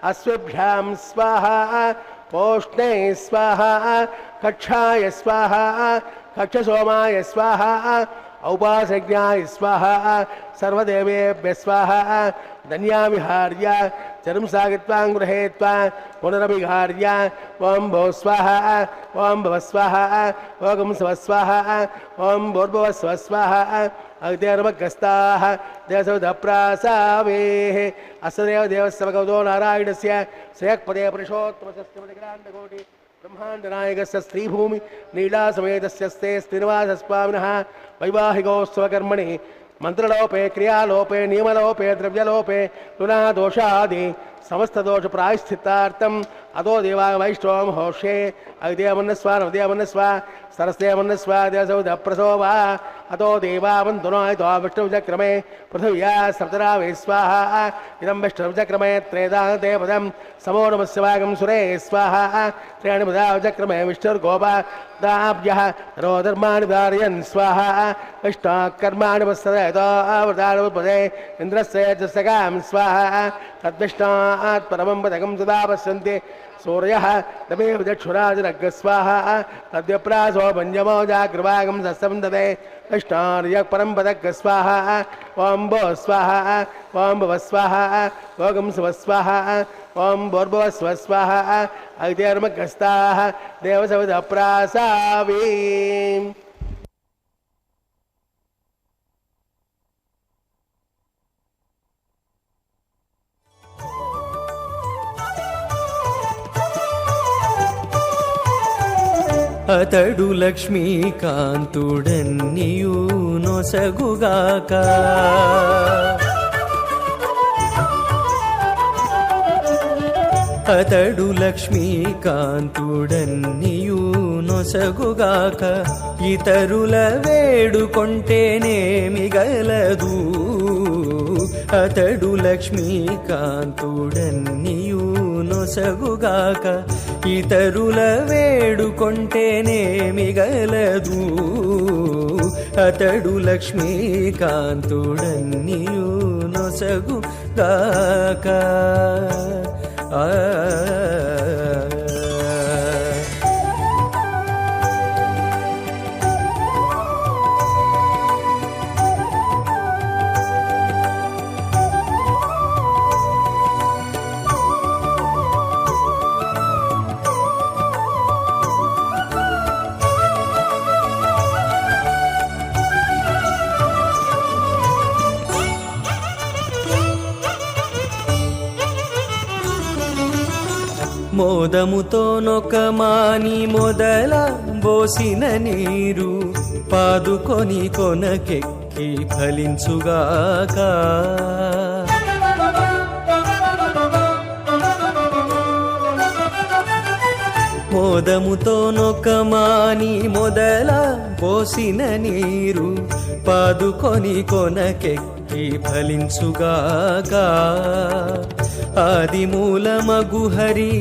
अश्विभ्यां स्वाहा पोष्णे स्वाहा कक्षाय स्वाहा कक्षसोमाय स्वाहा औपासज्ञाय स्वाहा सर्वदेवेभ्य स्वाहा धन्याविहार्य चरमसागित्वां गृहीत्वा पुनरभिहार्य ओं भो स्वाहा ओं भव स्वाहा ओं सव स्वाहा ओं भूर्भुवः स्वः स्वाहा अग्निर्मग्रस्ताः देवसविधप्रासावेः अस्य देवस्य भगवतो नारायणस्य श्रेयःपदे पुरुषोत्तमस्य प्रतिग्राण्डकोटि ब्रह्माण्डनायकस्य स्त्रीभूमि नीलासमेतस्य स्ते श्रीनिवासस्वामिनः वैवाहिकोत्सवकर्मणि मंत्रलोपे क्रियालोपे नियमलोपे द्रव्यलोपे तुनादोषादि समस्तदोष प्रायश्चित्तार्थम अदो देवाय वैष्णवं होषे अग्देवन्नस्वा नवदेवन्नस्वा सरस्देवन्नस्वा देवसौधप्रसोवा अतो देवावन्दुनायतो विष्णुचक्रमे पृथिव्या सप्तरावे स्वाहा इदं विष्णुचक्रमे त्रेदान्ते पदं समो नमस्य वागं सुरे स्वाहा त्रीणि पदाचक्रमे विष्णुर्गोपादाभ्यः रोधर्माणि धारयन् स्वाहा विष्णुकर्माणि वत्सदयतो आवृतानुपदे इन्द्रस्य जसकां स्वाहा तद्विष्णात् परमं पदकं सदा पश्यन्ति सूर्यः तमेव दक्षुराजरग्स्वाहा तद्यप्रासो पञ्चमो जाग्रवागं सस्यं ददे कृष्णार्यः परं पदग्स्वाहा ॐ भो स्वाहा ॐ भव स्वाहा भोगं स्वस्वाहा ॐ भोर्भुवस्व स्वाहा अग्निर्मग्रस्ताः देवसविधप्रासावे అతడు లక్ష్మీకాంతుడన్నియు నొసగుగాక అతడు లక్ష్మీకాంతుడన్నియు నొసగుగాక ఇతరుల వేడుకొంటేనేమిగలదు అతడు లక్ష్మీకాంతుడన్నియు నొసగుగాక ఇతరుల వేడుకొంటేనేమిగలదు అతడు లక్ష్మీకాంతుడన్నియు నొసగుగాక మోదముతో నొకమాని మొదల బోసిన నీరు పాదుకొని కొనకెక్కి ఫలించుగాక మోదముతో నొకమాని మొదల పోసిన నీరు పాదుకొని కొనకెక్కి ఫలించుగాక ఆదిమూలమగు హరి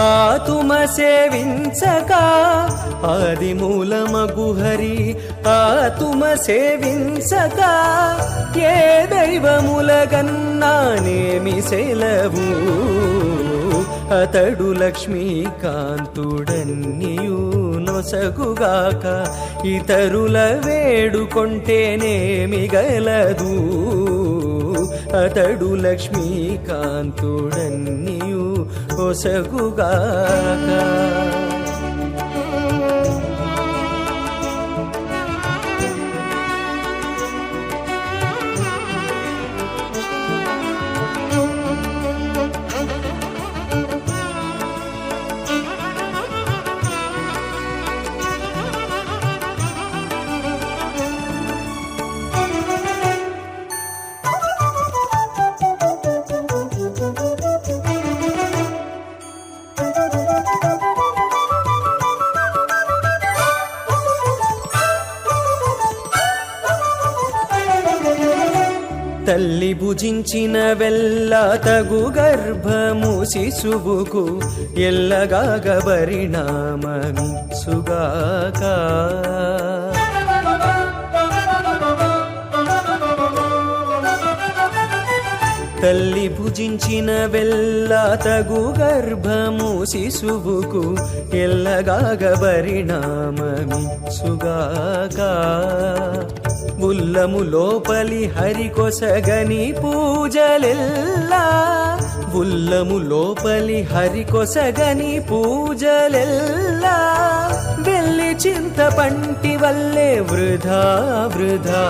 ఆతుమ సేవించక ఆదిమూలమగు హరి ఆతుమ సేవించక ఏ దైవములగన్నానేమి సెలవు అతడు లక్ష్మీకాంతుడన్నియు నొసగుగాక ఇతరుల వేడుకొంటేనేమిగలదు అతడు లక్ష్మీకాంతుడన్నియు నొసగుగాక తల్లి భుజించిన వెల్ల తగు గర్భము శిశువుకు ఎల్లగాగ పరిణామమిచ్చుగాక తల్లి భుజించిన వెల్ల తగు గర్భము శిశువుకు ఎల్లగాగ పరిణామమిచ్చుగాక ఉల్లము లోపలి హరికొసగని పూజలెల్లా ఉల్లము లోపలి హరికొసగని పూజలెల్లా వెళ్ళి చింతపంటి వల్లే వృధా వృధా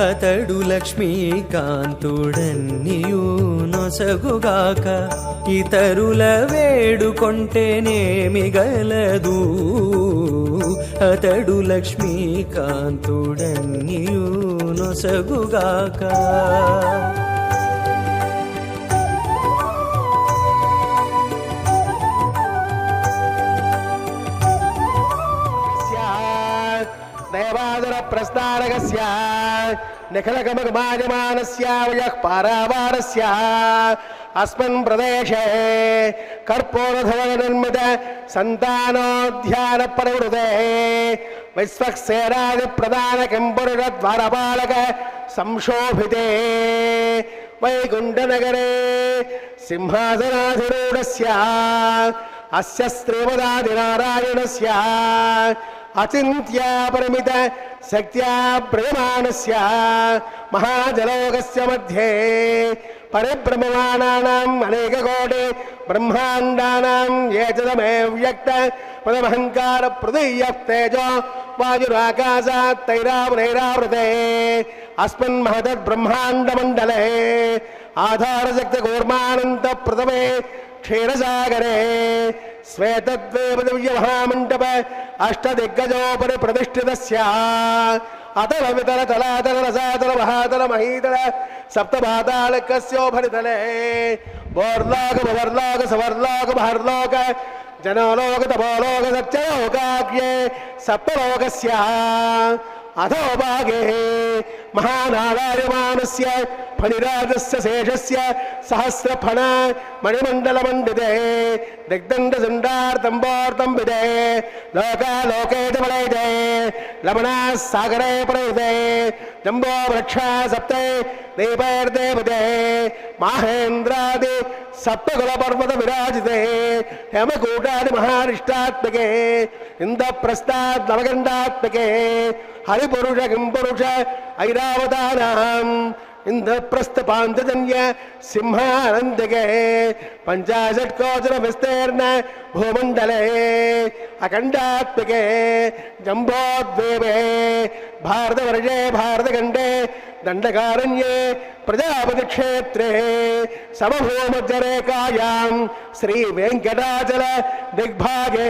అతడు లక్ష్మీకాంతుడన్నియూ నొసగుగాక ఇతరుల వేడుకొంటేనేమి గలదు అతడు లక్ష్మీకాంతుడన్నియూ నొసగుగాక దేవాదర ప్రస్తారకస్య నిఖలకమగమాయమానస్య వయః పారావారస్య అస్మిన్ ప్రదేశే కర్పూరధవల నిర్మిత సంతానోద్యాన ప్రవృతే విశ్వక్సేనాది ప్రధాన కింపురుష ద్వారపాలక సంశోభితే వైకుంఠనగరే సింహాసనాధిరూఢస్య అస్య శ్రీమదాదినారాయణస్య అచింత్యా పరిమిత శక్త్యా ప్రయమానస్య మహాజలోకస్య మధ్యే పరిభ్రమమానానాం అనేకకోటి బ్రహ్మాండానాం ఏతదమే వ్యక్త పదమహంకార ప్రదీయ తేజో వాయురాకాశాత్ తైరావనైరావృతే అస్మిన్ మహదత్ బ్రహ్మాండమండలే ఆధారశక్తి కూర్మానంత ప్రథమే క్షీరసాగరే శ్వేతద్వేవ దివ్యమహామంటప అష్టదిగ్గజోపరి ప్రతిష్ఠితస్య అతల వితల తలాతల రసాతల మహాతల మహీతల సప్తపాతాళకస్యోపరితలే భోర్లోక భవర్లోక సవర్లోక మహర్లోక జనలోక తపోలోక సత్యలోకాఖ్యే సప్తలోకస్య అధోభాగే మహానారాయమానస్య ఫణిరాజస్య శేషస్య సహస్రఫణ మణిమండలమండితే దిగ్దండసుండార్తంబోర్తంబితే లోకాలోకే చమలైతే లవణా సాగరే ప్రయుతే జంబో వృక్షా సప్తే దీపైర్దేవతే మాహేంద్రాది సప్తకుల పర్వత విరాజితే హేమకూటాది మహారిష్టాత్మకే ఇంద్రప్రస్థాద్ నవగండాత్మకే హరిపురుష కింపురుష ఐరావతానాం ఇంద్రప్రస్థ పాంచజన్య సింహానందికే పంచాశత్కోచర విస్తీర్ణ భూమండలే అఖండాత్మకే జంబోద్వేమే భారతవర్షే భారతఖండే దండకారణ్యే ప్రజాపతి క్షేత్రే సమభూమధ్యరేఖాయాం శ్రీ వెంకటాచల దిగ్భాగే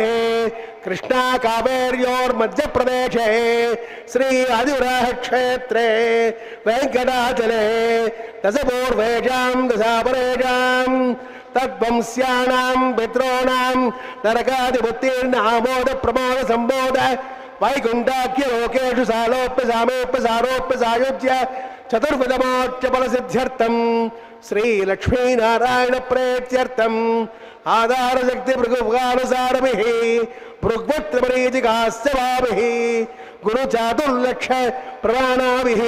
కృష్ణా కావేర్యోర్మధ్యప్రదేశే శ్రీ ఆదివరాహ క్షేత్రే వెంకటాచలే దశపూర్వేషాం దశాపరేషాం తద్వంశ్యానాం పితॄణాం నరకాదిబుద్ధీర్ణామోద ప్రమోద సంబోధ వైకుంఠాఖ్య లోకేషు సాలోప్య సామోప్య సారోప్య సాయుజ్య చతుర్విధమోచ్చ ఫలసిద్ధ్యర్థం శ్రీ లక్ష్మీనారాయణ ప్రేత్యర్థం ఆధారశక్తి భృగుగానుసారభిః భృగ్వత్రిమరీచికాస్యవాభిః గురు చాతుర్లక్ష ప్రమాణాభిః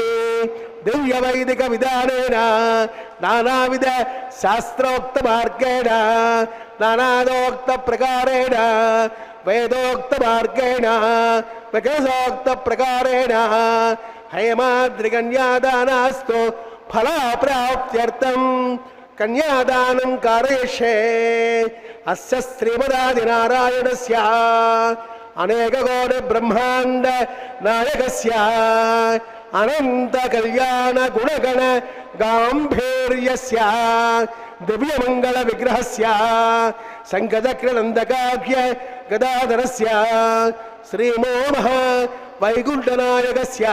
దివ్య వైదిక విధానేన నానావిధ శాస్త్రోక్త మార్గేణ నానాదోక్త ప్రకారేణ వేదోక్త మార్గేణ వికసోక్త ప్రకారేణ హేమాద్రికన్యాదానాస్తు ఫలాప్రాప్త్యర్థం కన్యాదానం కారయిష్యే అస్య శ్రీమదాదినారాయణస్య అనేకకోటి బ్రహ్మాండ నాయకస్య అనంత కళ్యాణ గుణగణ గాంభీర్యస్య దివ్యమంగళ విగ్రహస్య శంఖచక్రనందకాఖ్య గదాధరస్య శ్రీమోమః వైకుంఠనాయకస్య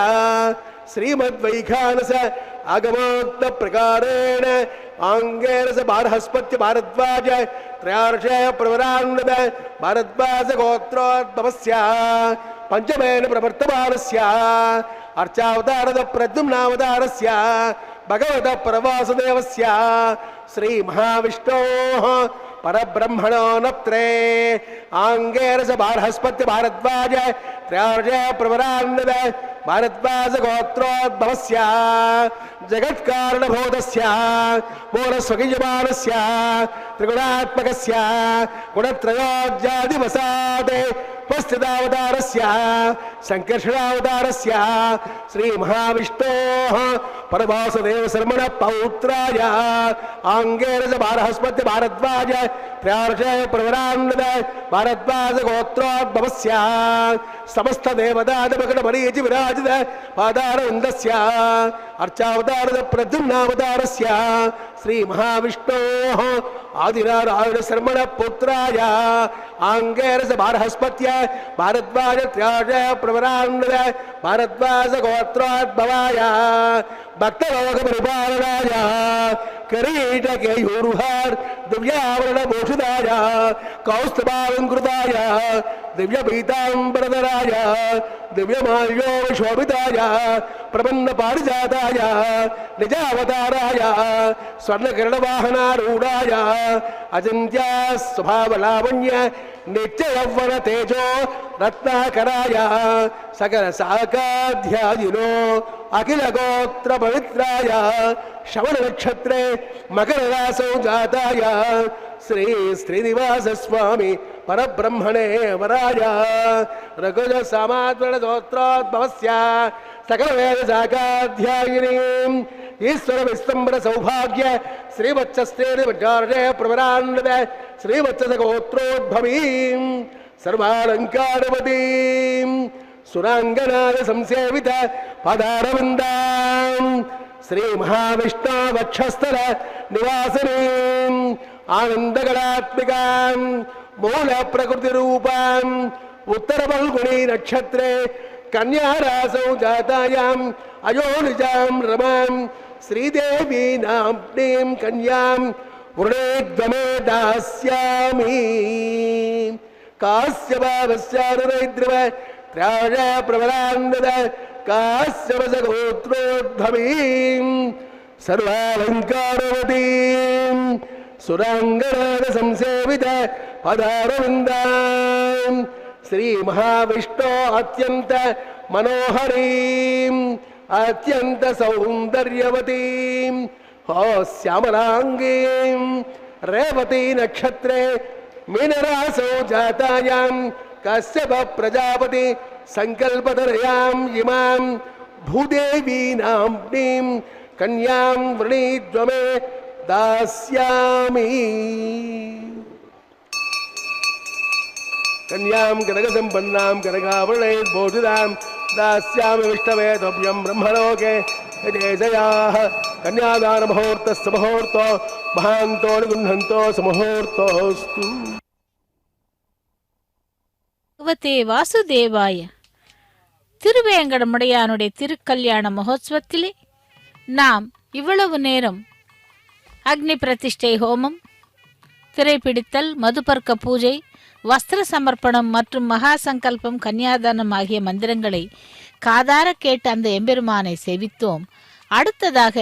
శ్రీమద్వైఖానస ఆగమోక్త ప్రకారేణ ఆంగేరస బారహస్పత్య భారద్వాజ త్రయార్ష ప్రవరాన్నద భారద్వాజ గోత్రోద్భవస్య పంచమేన ప్రవర్తమానస్య అర్చావతారద ప్రద్యుమ్నావతారస్య భగవత ప్రవాసుదేవస్య శ్రీ మహావిష్ణోః పరబ్రహ్మణో నత్రే ఆంగేరస బారహస్పత్య భారద్వాజ త్రయార్ష ప్రవరాన్నద భారద్వాజ గోత్రోద్భవస్య జగత్కారణభూతస్య మూలస్వగీయమానస్య త్రిగుణాత్మకస్య గుణత్రయోజ్యాదివసాదే उपस्थितावतारस्य संकर्षणावतारस्य श्री महाविष्णोः परवासुदेव शर्मण पौत्राय आंगेरस बारहस्पति भारद्वाज त्रयार्षय प्रवरान्नद भारद्वाज गोत्रोद्भवस्य समस्त देवतादमकट मरीचि विराजित पादारविन्दस्य अर्चावतारद प्रद्युम्नावतारस्य श्री महाविष्णोः आदिनारायण शर्मण पुत्राय आंगेरस बारहस्पत्य भारद्वाज त्रयार्षय प्रवरान्नद भारद्वाज गोत्रोद्भवाय भक्तलोक परिपालनाय किरीट केयूरुहार दिव्यावरण भूषिताय कौस्तुभालंकृताय दिव्य पीतांबरधराय दिव्यमाल्यो शोभिताय प्रपन्न पारिजाताय निजावताराय स्वर्णकिरणवाहनारूढाय अचिन्त्य स्वभावलावण्य नित्य यौवन तेजो रत्नाकराय सकल साकाध्यायिनो अखिल गोत्र पवित्राय श्रवण नक्षत्रे मकर रासौ जाताय श्री श्रीनिवास स्वामी परब्रह्मणे वराय रघुज सामात्मन दोत्रोद्भवस्य सकल वेद साकाध्यायिनीं ईश्वर विस्तंभर सौभाग्य श्रीवत्सस्तेन विचार्य प्रवरान्नद श्रीवत्सस गोत्रोद्भवीं सर्वालंकारवतीं सुरांगनाद संसेवित पदारविन्दां श्री महाविष्णु वक्षस्थल निवासिनीं आनंदगणात्मिकां मूल प्रकृति रूपां उत्तर फल्गुनी नक्षत्रे कन्या रासौ जातायां अयोनिजां रमां श्रीदेवी नाम्नीं कन्यां वृणेद्वमे दास्यामि कास्यभावस्यानुरैद्रव त्राय प्रवरान्नद कास्यवस गोत्रोद्भवीं सर्वालंकारवतीं सुरांगनाद संसेवित पदारविन्दां श्री महाविष्णु अत्यंत मनोहरीं अत्यंत सौंदर्यवतीं श्यामलांगीं रेवती नक्षत्रे मीनरासौ जातायां कश्यप प्रजापति संकल्पधरयां इमां भूदेवी नाम्नीं कन्यां वृणीद्वमे दास्यामि कन्यां कनकसम्पन्नां कनकाभरणैर्भूषितां दास्यामि विष्णवे तुभ्यं ब्रह्मलोके जयाः कन्यादानमुहूर्तस्य मुहूर्तो महान्तो निगुह्णन्तो सुमुहूर्तोऽस्तु. பகவதே வாசுதேவாய. திருவேங்கடமுடையானுடைய திருக்கல்யாண மகோத்சவத்திலே நாம் இவ்வளவு நேரம் அக்னி பிரதிஷ்டை ஹோமம், திரைப்பிடித்தல், மதுபர்க்க பூஜை, வஸ்திர சமர்ப்பணம் மற்றும் மகா சங்கல்பம், கன்னியாதானம் ஆகிய மந்திரங்களை காதார கேட்டு அந்த எம்பெருமானை சேவித்தோம். அடுத்ததாக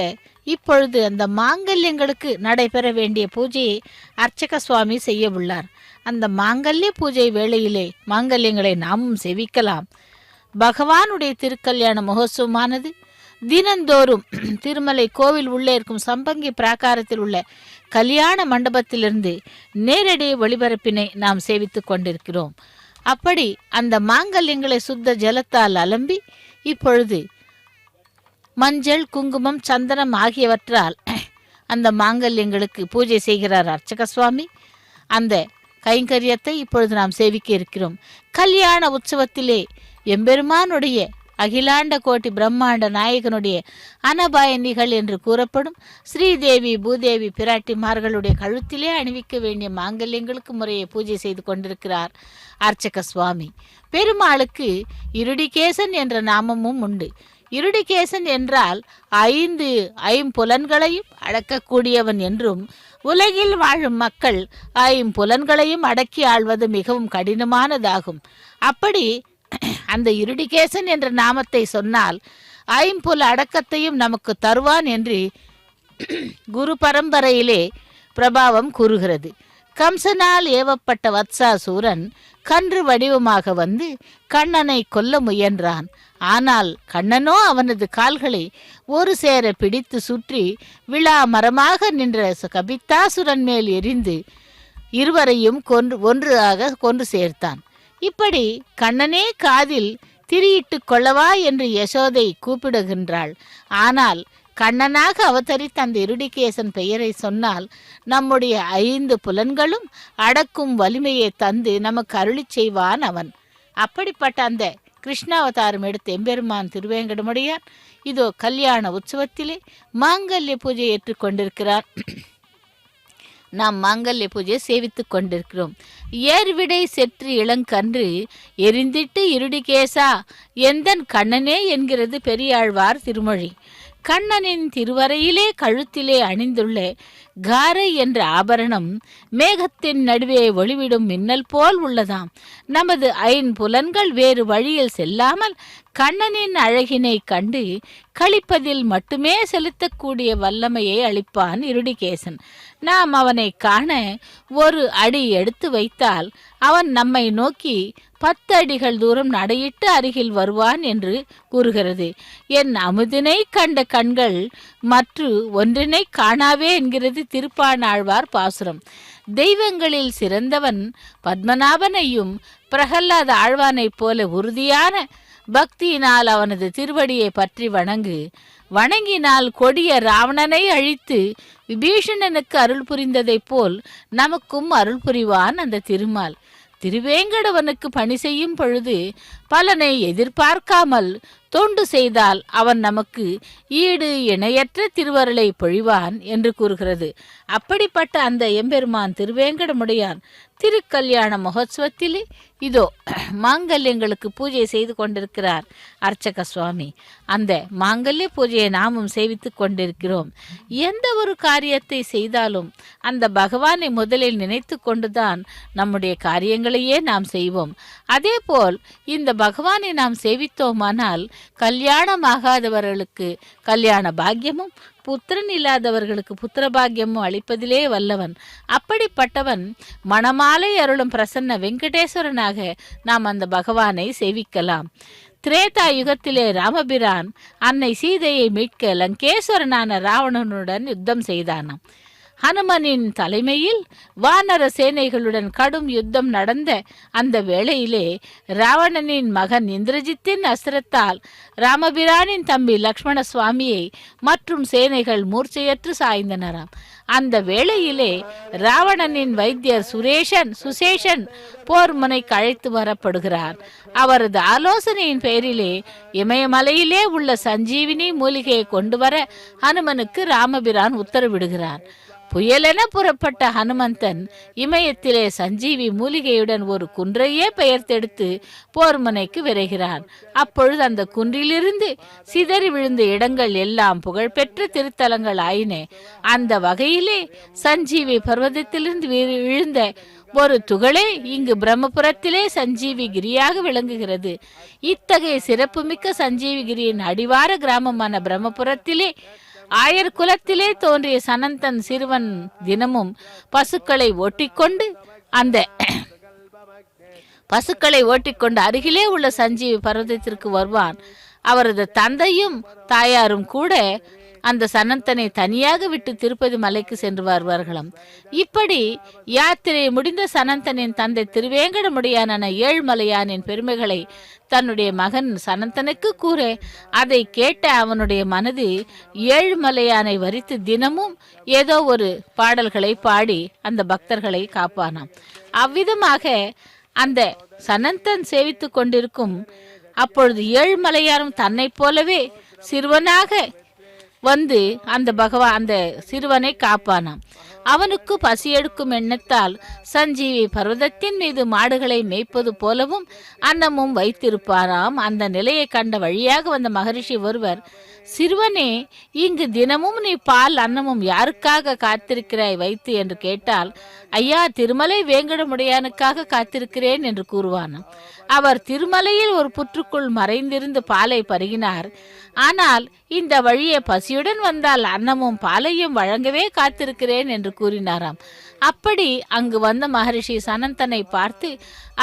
இப்பொழுது அந்த மாங்கல்யங்களுக்கு நடைபெற வேண்டிய பூஜையை அர்ச்சக சுவாமி செய்ய உள்ளார். அந்த மாங்கல்ய பூஜை வேளையிலே மாங்கல்யங்களை நாமும் சேவிக்கலாம். பகவானுடைய திருக்கல்யாண மகோத்சவமானது தினந்தோறும் திருமலை கோவில் உள்ளே இருக்கும் சம்பங்கி பிராகாரத்தில் உள்ள கல்யாண மண்டபத்திலிருந்து நேரடி ஒளிபரப்பினை நாம் சேவித்துக் கொண்டிருக்கிறோம். அப்படி அந்த மாங்கல்யங்களை சுத்த ஜலத்தால் அலம்பி இப்பொழுது மஞ்சள், குங்குமம், சந்தனம் ஆகியவற்றால் அந்த மாங்கல்யங்களுக்கு பூஜை செய்கிறார் அர்ச்சக சுவாமி. அந்த கைங்கரியத்தை இப்பொழுது நாம் சேவிக்க இருக்கிறோம். கல்யாண உற்சவத்திலே எம்பெருமானுடைய அகிலாண்ட கோட்டி பிரம்மாண்ட நாயகனுடைய அனபாயனிகள் என்று கூறப்படும் ஸ்ரீதேவி பூதேவி பிராட்டிமார்களுடைய கழுத்திலே அணிவிக்க வேண்டிய மாங்கல்யங்களுக்கு முறையை பூஜை செய்து கொண்டிருக்கிறார் அர்ச்சக சுவாமி. பெருமாளுக்கு இருடிகேசன் என்ற நாமமும் உண்டு. இருடிகேசன் என்றால் 5 ஐம்புலன்களையும் அடக்கக்கூடியவன் என்றும், உலகில் வாழும் மக்கள் 5 புலன்களையும் அடக்கி ஆள்வது மிகவும் கடினமானதாகும். அப்படி அந்த இருடிகேசன் என்ற நாமத்தை சொன்னால் 5 புல அடக்கத்தையும் நமக்கு தருவான் என்று குரு பரம்பரையிலே பிரபாவம் கூறுகிறது. கம்சனால் ஏவப்பட்ட வத்சாசூரன் கன்று வடிவமாக வந்து கண்ணனை கொல்ல முயன்றான். ஆனால் கண்ணனோ அவனது கால்களை ஒரு சேர பிடித்து சுற்றி விழா மரமாக நின்ற கபித்தாசுரன் மேல் எரிந்து இருவரையும் ஒன்றாக கொன்று சேர்த்தான். இப்படி கண்ணனே காதில் திரியிட்டு கொள்ளவா என்று யசோதை கூப்பிடுகின்றாள். ஆனால் கண்ணனாக அவதரித்த அந்த இருடிகேசன் பெயரை சொன்னால் நம்முடைய 5 புலன்களும் அடக்கும் வலிமையை தந்து நமக்கு அருளி செய்வான் அவன். அப்படிப்பட்ட அந்த கிருஷ்ணாவதாரம் எடுத்த எம்பெருமான் திருவேங்கடமுடையான் இதோ கல்யாண உற்சவத்திலே மாங்கல்ய பூஜை ஏற்றுக்கொண்டிருக்கிறார். நாம் மாங்கல்ய பூஜையை சேவித்துக் கொண்டிருக்கிறோம். ஏர்விடை செற்று இளங்கன்று எரிந்திட்டு இருடிகேசா எந்தன் கண்ணனே என்கிறது பெரியாழ்வார் திருமொழி. கண்ணனின் திருவரையிலே கழுத்திலே அணிந்துள்ள காரை என்ற ஆபரணம் மேகத்தின் நடுவே ஒளிவிடும் மின்னல் போல் உள்ளதாம். நமது 5 புலன்கள் வேறு வழியில் செல்லாமல் கண்ணனின் அழகினை கண்டு களிப்பதில் மட்டுமே செலுத்தக்கூடிய வல்லமையை அளிப்பான் இருடிகேசன். நாம் அவனை காண ஒரு அடி எடுத்து வைத்தால் அவன் நம்மை நோக்கி 10 அடிகள் தூரம் நடையிட்டு அருகில் வருவான் என்று கூறுகிறது. என் அமுதினை கண்ட கண்கள் மற்ற ஒன்றினை காணாவே என்கிறது திருப்பாணாழ்வார் பாசுரம். தெய்வங்களில் சிறந்தவன் பத்மநாபனையும் பிரகல்லாத ஆழ்வானைப் போல உறுதியான பக்தியினால் அவனது திருவடியை பற்றி வணங்கினால் கொடிய ராவணனை அழித்து விபீஷணனுக்கு அருள் புரிந்ததைப் போல் நமக்கும் அருள் புரிவான் அந்த திருமால். திருவேங்கடவனுக்கு பணி செய்யும் பொழுது பலனை எதிர்பார்க்காமல் தொண்டு செய்தால் அவன் நமக்கு ஈடு இணையற்ற திருவருளை பொழிவான் என்று கூறுகிறது. அப்படிப்பட்ட அந்த எம்பெருமான் திருவேங்கடமுடையான் திருக்கல்யாண மகோத்சவத்திலே இதோ மாங்கல்யங்களுக்கு பூஜை செய்து கொண்டிருக்கிறார் அர்ச்சக சுவாமி. அந்த மாங்கல்ய பூஜையை நாமும் சேவித்துக் கொண்டிருக்கிறோம். எந்த ஒரு காரியத்தை செய்தாலும் அந்த பகவானை முதலில் நினைத்து கொண்டுதான் நம்முடைய காரியங்களையே நாம் செய்வோம். அதே போல் இந்த பகவானை நாம் சேவித்தோமானால் கல்யாணமாகாதவர்களுக்கு கல்யாண பாக்கியமும் புத்திரன் இல்லாதவர்களுக்கு புத்திர பாக்கியமும் அளிப்பதிலே வல்லவன். அப்படிப்பட்டவன் மணமாலை அருளும் பிரசன்ன வெங்கடேஸ்வரனாக நாம் அந்த பகவானை சேவிக்கலாம். திரேதா யுகத்திலே ராமபிரான் அன்னை சீதையை மீட்க லங்கேஸ்வரனான ராவணனுடன் யுத்தம் செய்தானாம். ஹனுமனின் தலைமையில் வானர சேனைகளுடன் கடும் யுத்தம் நடந்த அந்த வேளையிலே ராவணனின் மகன் இந்திரஜித்தின் அஸ்திரத்தால் ராமபிரானின் தம்பி லக்ஷ்மண சுவாமியை மற்றும் சேனைகள் மூர்ச்சையற்று சாய்ந்தனராம். அந்த வேளையிலே ராவணனின் வைத்தியர் சுசேஷன் போர் முனைக்கு அழைத்து வரப்படுகிறார். அவரது ஆலோசனையின் பெயரிலே இமயமலையிலே உள்ள சஞ்சீவினி மூலிகையை கொண்டு வர ஹனுமனுக்கு ராமபிரான் உத்தரவிடுகிறார். புயலென புறப்பட்ட ஹனுமந்தன் இமயத்திலே சஞ்சீவி மூலிகையுடன் ஒரு குன்றையே பெயர்த்தெடுத்து போர்முனைக்கு விரைகிறான். அப்பொழுது அந்த குன்றிலிருந்து சிதறி விழுந்த இடங்கள் எல்லாம் புகழ்பெற்ற திருத்தலங்கள் ஆயின. அந்த வகையிலே சஞ்சீவி பர்வதத்திலிருந்து விழுந்த ஒரு துகளே இங்கு பிரம்மபுரத்திலே சஞ்சீவி கிரியாக விளங்குகிறது. இத்தகைய சிறப்புமிக்க சஞ்சீவிகிரியின் அடிவார கிராமமான பிரம்மபுரத்திலே ஆயர் குலத்திலே தோன்றிய சனந்தன் சிறுவன் தினமும் பசுக்களை ஓட்டிக்கொண்டு அருகிலே உள்ள சஞ்சீவி பர்வதத்திற்கு வருவான். அவரது தந்தையும் தாயாரும் கூட அந்த சனந்தனை தனியாக விட்டு திருப்பதி மலைக்கு சென்று வருவார்களாம். இப்படி யாத்திரை முடிந்த சனந்தனின் தந்தை திருவேங்கடமுடையானான ஏழ்மலையானின் பெருமைகளை தன்னுடைய மகன் சனந்தனுக்கு கூற அதை கேட்ட அவனுடைய மனது ஏழ்மலையானை வரித்து தினமும் ஏதோ ஒரு பாடல்களை பாடி அந்த பக்தர்களை காப்பானாம். அவ்விதமாக அந்த சனந்தன் சேவித்து கொண்டிருக்கும் அப்பொழுது ஏழ்மலையாரும் தன்னை போலவே சிறுவனாக வந்து அந்த சிறுவனை காப்பானாம். அவனுக்கு பசி எடுக்கும் எண்ணத்தால் சஞ்சீவி பர்வதத்தின் மீது மாடுகளை மேய்ப்பது போலவும் அன்னமும் வைத்திருப்பாராம். அந்த நிலையை கண்ட வழியாக வந்த மகரிஷி ஒருவர், சிறுவனே, இங்கு தினமும் நீ பால் அன்னமும் யாருக்காக காத்திருக்கிறாய் வைத்து என்று கேட்டால், ஐயா, திருமலை வேங்கடமுடையானுக்காக காத்திருக்கிறேன் என்று கூறுவானாம். அவர் திருமலையில் ஒரு புற்றுக்குள் மறைந்திருந்து பாலை பருகினார். ஆனால் இந்த வழியே பசியுடன் வந்தால் அன்னமும் பாலையும் வழங்கவே காத்திருக்கிறேன் என்று கூறினாராம். அப்படி அங்கு வந்த மகரிஷி சனந்தனை பார்த்து,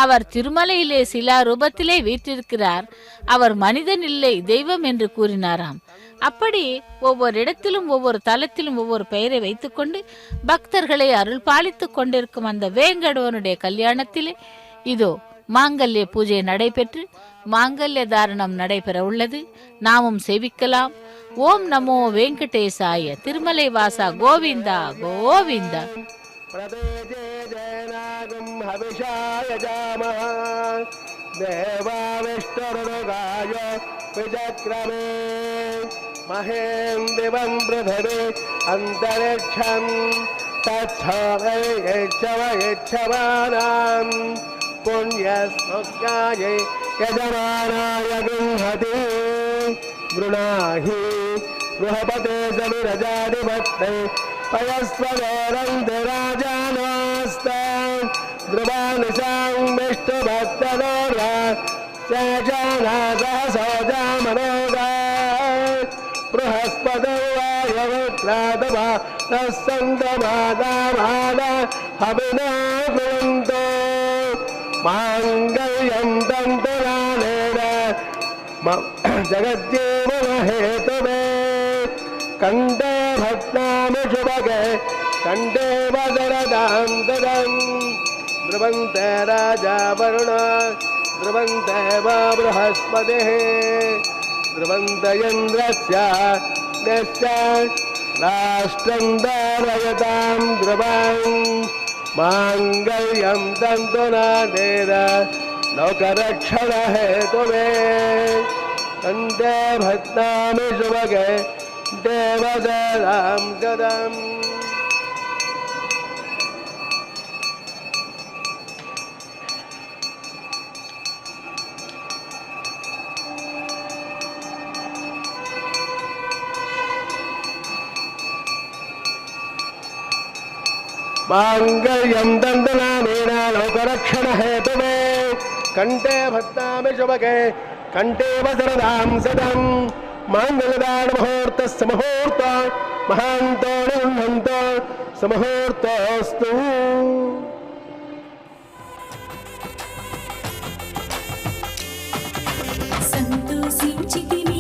அவர் திருமலையிலே சிலா ரூபத்திலே வீற்றிருக்கிறார், அவர் மனிதன் இல்லை தெய்வம் என்று கூறினாராம். அப்படி ஒவ்வொரு இடத்திலும் ஒவ்வொரு தலத்திலும் ஒவ்வொரு பெயரை வைத்துக்கொண்டு பக்தர்களை அருள் பாலித்து கொண்டிருக்கும் அந்த வேங்கடவனுடைய கல்யாணத்திலே இதோ மாங்கல்ய பூஜை நடைபெற்று மாங்கல்ய தாரணம் நடைபெற உள்ளது. நாமும் சேவிக்கலாம். ஓம் நமோ வெங்கடேசாய. திருமலை வாசா கோவிந்தா கோவிந்தா. प्रदेजे जयनागं हविषाय जामः देवाविष्टरुगाय विचक्रमे महें दिवं पृथिवी अन्तरिक्षं तच्छवयच्छमानां पुण्यस्मज्ञाय यजमानाय गृह्णति गृणाहि गृहपते सविरजाधिपत्ते पयस्वगौरन्धराजानोऽस्ते ध्रुवानिशां विष्णुभक्तदोरा सजाना सहसोजामनोगा बृहस्पतौ वायवक्रादवा नस्सन्तमादामादा हविना कुरन्तो माङ्गल्यं तन्तुरानेन जगज्जीवनहेतुवे कंडे भक्तामि शुभगे कंडे वदरदां ददं ध्रुवन्ते राजा वरुण ध्रुवन्ते वा बृहस्पतिः ध्रुवन्त इन्द्रस्य राष्ट्रं धारयतां ध्रुवं माङ्गल्यं तन्तुनानेन लोकरक्षणहेतुवे कंडे भक्तामि शुभगे देवदरां गदम् माङ्गल्यं दन्दनामेन लोकरक्षणहेतुवे कण्ठे भद्नामि शुभगे कण्ठे वसरदां सदम् मांगल्यदान मुहूर्तस्य मुहूर्त महान्तो निर्हन्तो सुमुहूर्तोऽस्तु సంతోషించితివి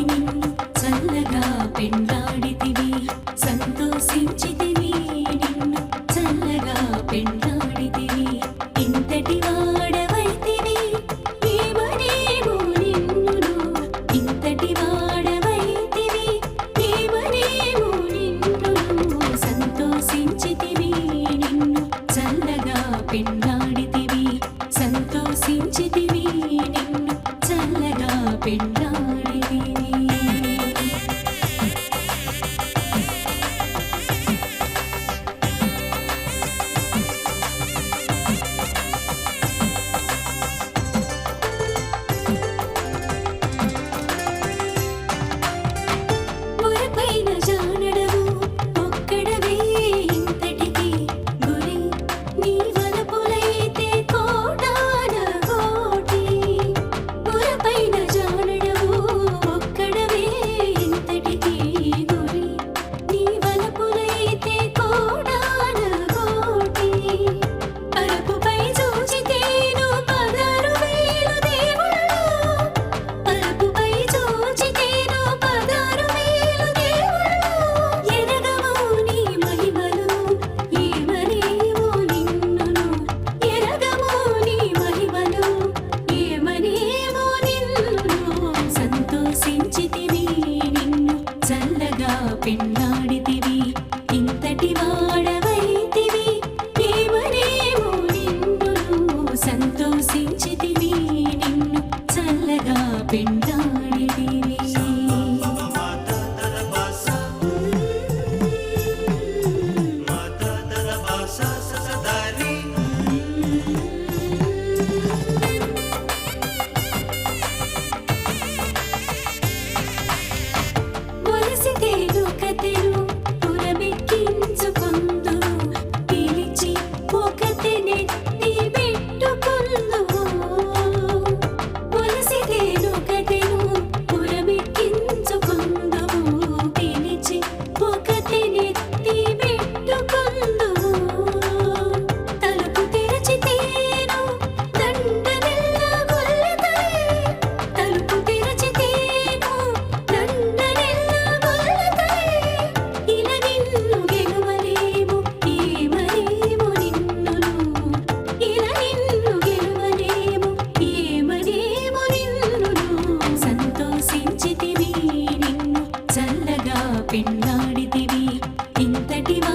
నిన్ను చల్లగా పెండ్లాడితివి సంతోషించితివి నిన్ను చల్లగా పెండ్లాడితివి ఇంతటి వాడవైతివి ఏమనేమో నిన్ను ఇంతటి వాడవైతివి ఏమనేమో నిన్ను సంతోషించితివి నిన్ను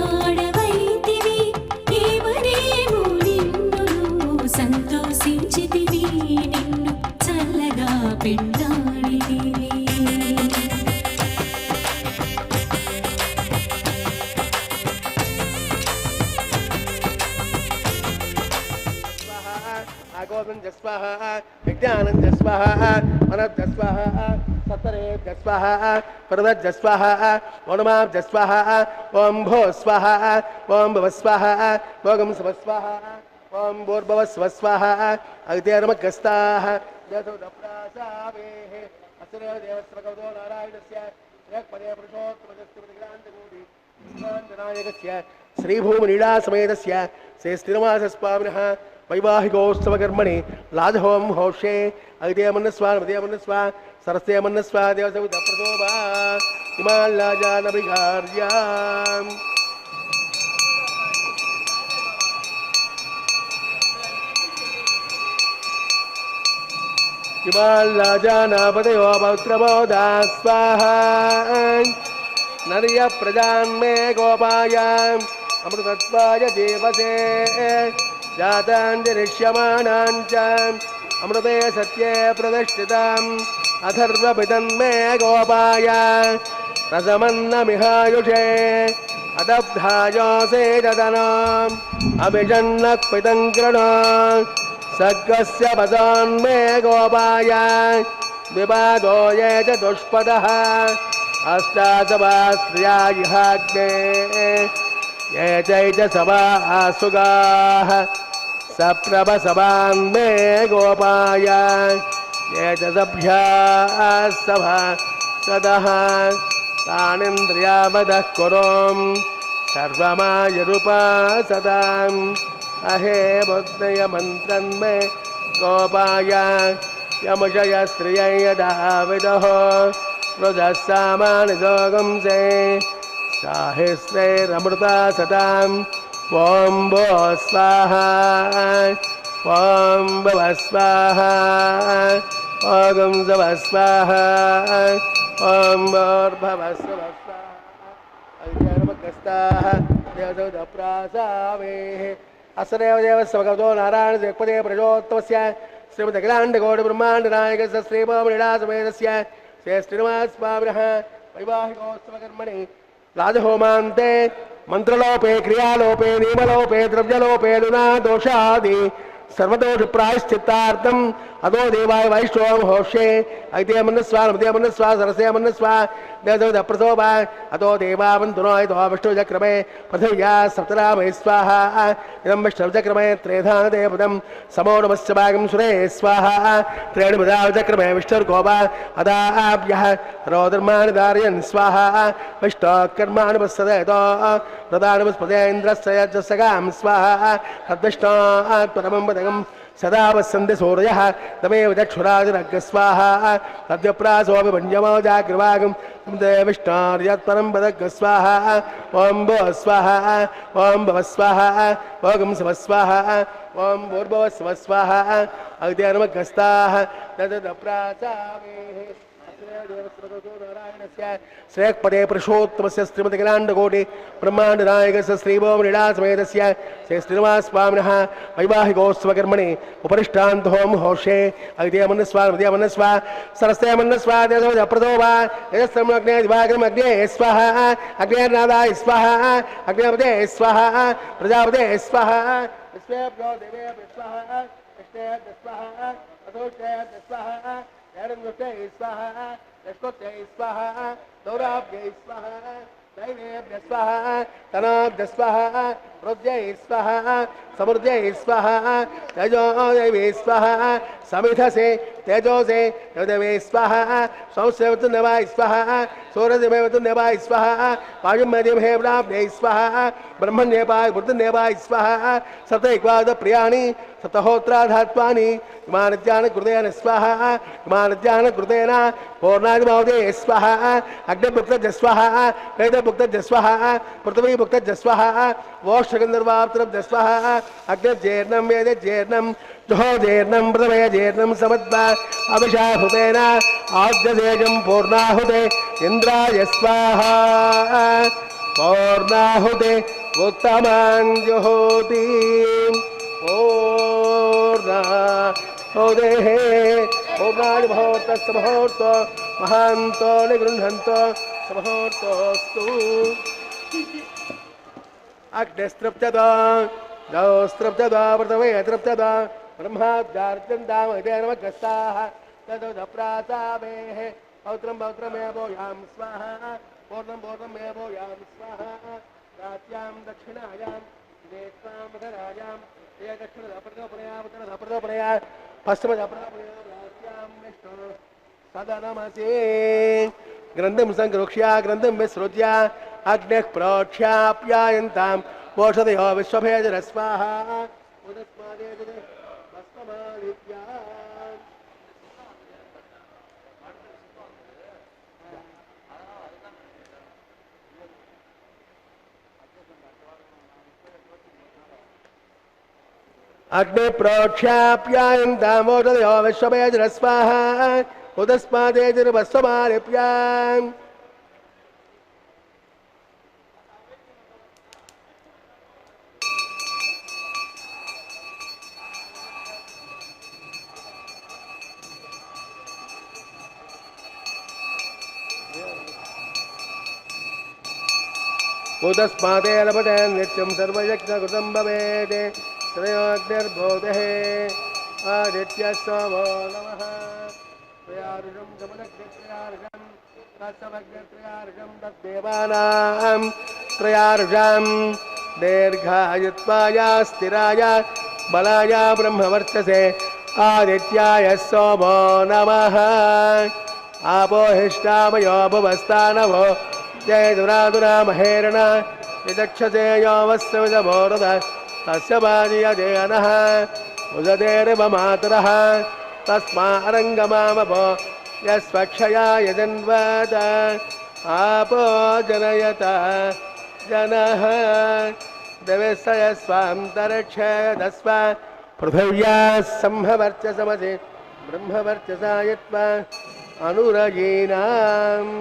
వాడవైతివి ఏమనేమో నిన్ను సంతోషించితివి నిన్ను చల్లగా పెండాడితివి आगोदं स्वाहा विज्ञानं स्वाहा मनः स्वाहा सत्तरे स्वाहा परदज स्वाहा ओणमां स्वाहा ओम भो स्वाहा ओम भव स्वाहा भोगं स्व स्वाहा ओम भूर्भुव स्व स्वाहा अग्निर्मगस्ताः यतो दप्रासावेः असुरो देवस्वगतो नारायणस्य एकपदे पुरुषोत्तमस्य प्रतिग्रान्तकोटि नायकस्य श्रीभूमनीलासमेतस्य श्री श्रीनिवासस्वामिनः वैवाहिकोत्सवकर्मणि लाजहोम होषे अग्देमन्नस्वा नमदेमन्नस्वा सरस्तेमन्नस्वा देवसविदप्रसोभा हिमाल्लाजानभिघार्याम् हिमाल्लाजानापदयो पौत्रबोधा स्वाहा नर्य प्रजान्मे गोपायाम् अमृतत्वाय देवसे जाताञ्जरिष्यमाणाञ्च अमृते सत्ये प्रतिष्ठिताम् अथर्वपितन्मे गोपाय रसमन्नमिहायुषे अदब्धायोसे ददनाम् अभिजन्नः पितम् कृणो सर्गस्य पदान्मे गोपाय विवादो ये च दुष्पदः अष्टासवास्त्रिया इहाग्ने ये चैतसवा आसुगाः सप्रभसवान्मे गोपाय ये च सभ्याः सभा सदः तानिन्द्रियावदः कुरुम् सर्वमायरूपासदाम् अहे बुद्धय मन्त्रन्मे गोपाय यमुषय स्त्रियै यदा विदुः रुजः सामानि दोगुंसे साहिस्रैरमृता सताम् ॐ भो स्वाहा ॐ भव स्वाहा ॐ सव स्वाहा ॐ भूर्भुव स्वः स्वाहा देवदप्रासावेः असदेव देवस्वगतो नारायण जगपदे प्रजोत्तमस्य श्रीमदखिलाण्डकोटिब्रह्माण्डनायकस्य श्रीभूमनीलासमेतस्य श्री श्रीनिवासस्वामिनः वैवाहिकोत्सवकर्मणि राजहोमान्ते मंत्रलोपे क्रियालोपे नियमलोपे द्रव्यलोपे लुना दोषादि सर्वदोष प्रायश्चित्तार्थम अदो देवाय वैष्णव होषे अग्देमन्नस्वा नमदेमन्नस्वा सरसेमन्नस्वा देवदप्रसोभा अदो देवावन्तुनोय तो विष्णुचक्रमे पृथिव्या सप्तरामहे स्वाहा इदं विष्णुचक्रमे त्रेधान देवदं समो नमस्य भागं सुरे स्वाहा त्रेणुपदाचक्रमे विष्णुर्गोपा अदाभ्यः रोदर्माणि धारयन् स्वाहा विष्णुकर्माणि वत्सदयतो प्रदानवस्पदे इन्द्रस्य यज्ञसगां स्वाहा तद्विष्णो परमं पदगं सदा वसन्ति सूर्यः तमेव चक्षुरादिरग् स्वाहा तद्यप्रासोऽपि पञ्चमो जाग्रवागं विष्णार्यत्परं पदग् स्वाहा ॐ भो स्वाहा ॐ भव स्वाहा भोगं स्व स्वाहा ॐ भूर्भुवः स्वः स्वाहा अग्निर्मगस्ताः तदप्रासावेः श्रेयःपदे पुरुषोत्तमस्य श्रीमदखिलाण्डकोटि ब्रह्माण्डनायकस्य श्रीभूमनीलासमेतस्य श्री श्रीनिवासस्वामिनः वैवाहिकोत्सवकर्मणि उपरिष्टान्तहोम होषे अग्निर्मन्नस्वा नमदेमन्नस्वा सरस्तेमन्नस्वा देवदप्रसोभा यजस्त्रमग्ने दिवाकरम् अग्ने स्वाहा अग्नेर्नादाय स्वाहा अग्निपते स्वाहा प्रजापते स्वाहा विश्वेभ्यो देवेभ्यो स्वाहा विष्णुभ्यो स्वाहा अधोष्ठेभ्यो स्वाहा स्वाहा लक्ष्मते स्वाहा दौराभ्यै स्वाहा दैवेभ्य स्वाहा तनाभ्य स्वाहा रुद्रै स्वाहा समृद्ध्यै स्वाहा तेजो देवे स्वाहा समिधसे तेजोसे देवे स्वाहा संसेवतुन्नवाय स्वाहा सूर्यदेवतुन्नवाय स्वाहा वायुमदेवहे ब्राह्मणे स्वाहा ब्रह्मण्येवाय वृद्धन्यवाय स्वाहा सतैक्वादप्रियाणि सतहोत्राधात्वानि इमानज्ञानकृतेन स्वाहा इमानज्ञानकृतेन पूर्णादिमावदे स्वाहा अग्निभुक्तज स्वाहा वेदभुक्तज स्वाहा पृथ्वीभुक्तज स्वाहा वोष्ठगन्धर्वाप्तरब्ज स्वाहा अग्निर्जेर्णं वेदजेर्णं जुहोजेर्णं प्रथमयजेर्णं समद्वा अभिषाहुतेन आद्यतेजं पूर्णाहुते इन्द्राय स्वाहा पूर्णाहुते उत्तमां जुहोति पूर्णाहुतेः पूर्णाय मुहूर्तस्य मुहूर्तो महान्तो निगृह्णन्तो मुहूर्तोऽस्तु अग्निस्तृप्यता गौस्तृप्यता प्रथमे तृप्यता ब्रह्माद्यार्चन्दामहिते नमग्रस्ताः तदुदप्रासामेः पौत्रं पौत्रमे भूयां स्वाहा पूर्णं पूर्णमे भूयां स्वाहा प्राच्यां दक्षिणायां नेत्रां मकरायां ये दक्षिणदप्रदोपनया पश्चिमदप्रदोपनया प्राच्यां विष्णु सदनमसि ग्रन्थं सङ्गृह्य ग्रन्थं विसृज्य अग्निः प्रोक्ष्याप्यायन्तां पोषदयो विश्वभेजरस्वाहा अग्नि प्रोक्ष्याप्यायन्तां पोषदयो विश्वभेजरस्वाहा उदस्मादेजरवस्वमालिप्याम् उदस्मादे लभते नित्यं सर्वयज्ञकृतं भवेत् त्रयोग्निर्भूतेः आदित्यः सोमो नमः त्रयार्षं गमनग्नित्रयार्षं तत्समग्नित्रयार्षं तद्देवानां त्रयार्षं दीर्घायुत्वाय स्थिराय बलाय ब्रह्मवर्चसे आदित्याय सोमो नमः आपोहिष्टामयो भुवस्तानवो जय दुरादुरा महेरण विदक्षसे यो वस्त्रविदमोरद तस्य बाजियदेनः उदतेर्वमातरः तस्मा अरङ्गमामपो यस्वक्षया यजन्वद आपो जनयत जनः दिविसयस्वान्तरिक्षयदस्व पृथिव्याः संहवर्चसमसि ब्रह्मवर्चसा यत्वा अनुरयीनाम्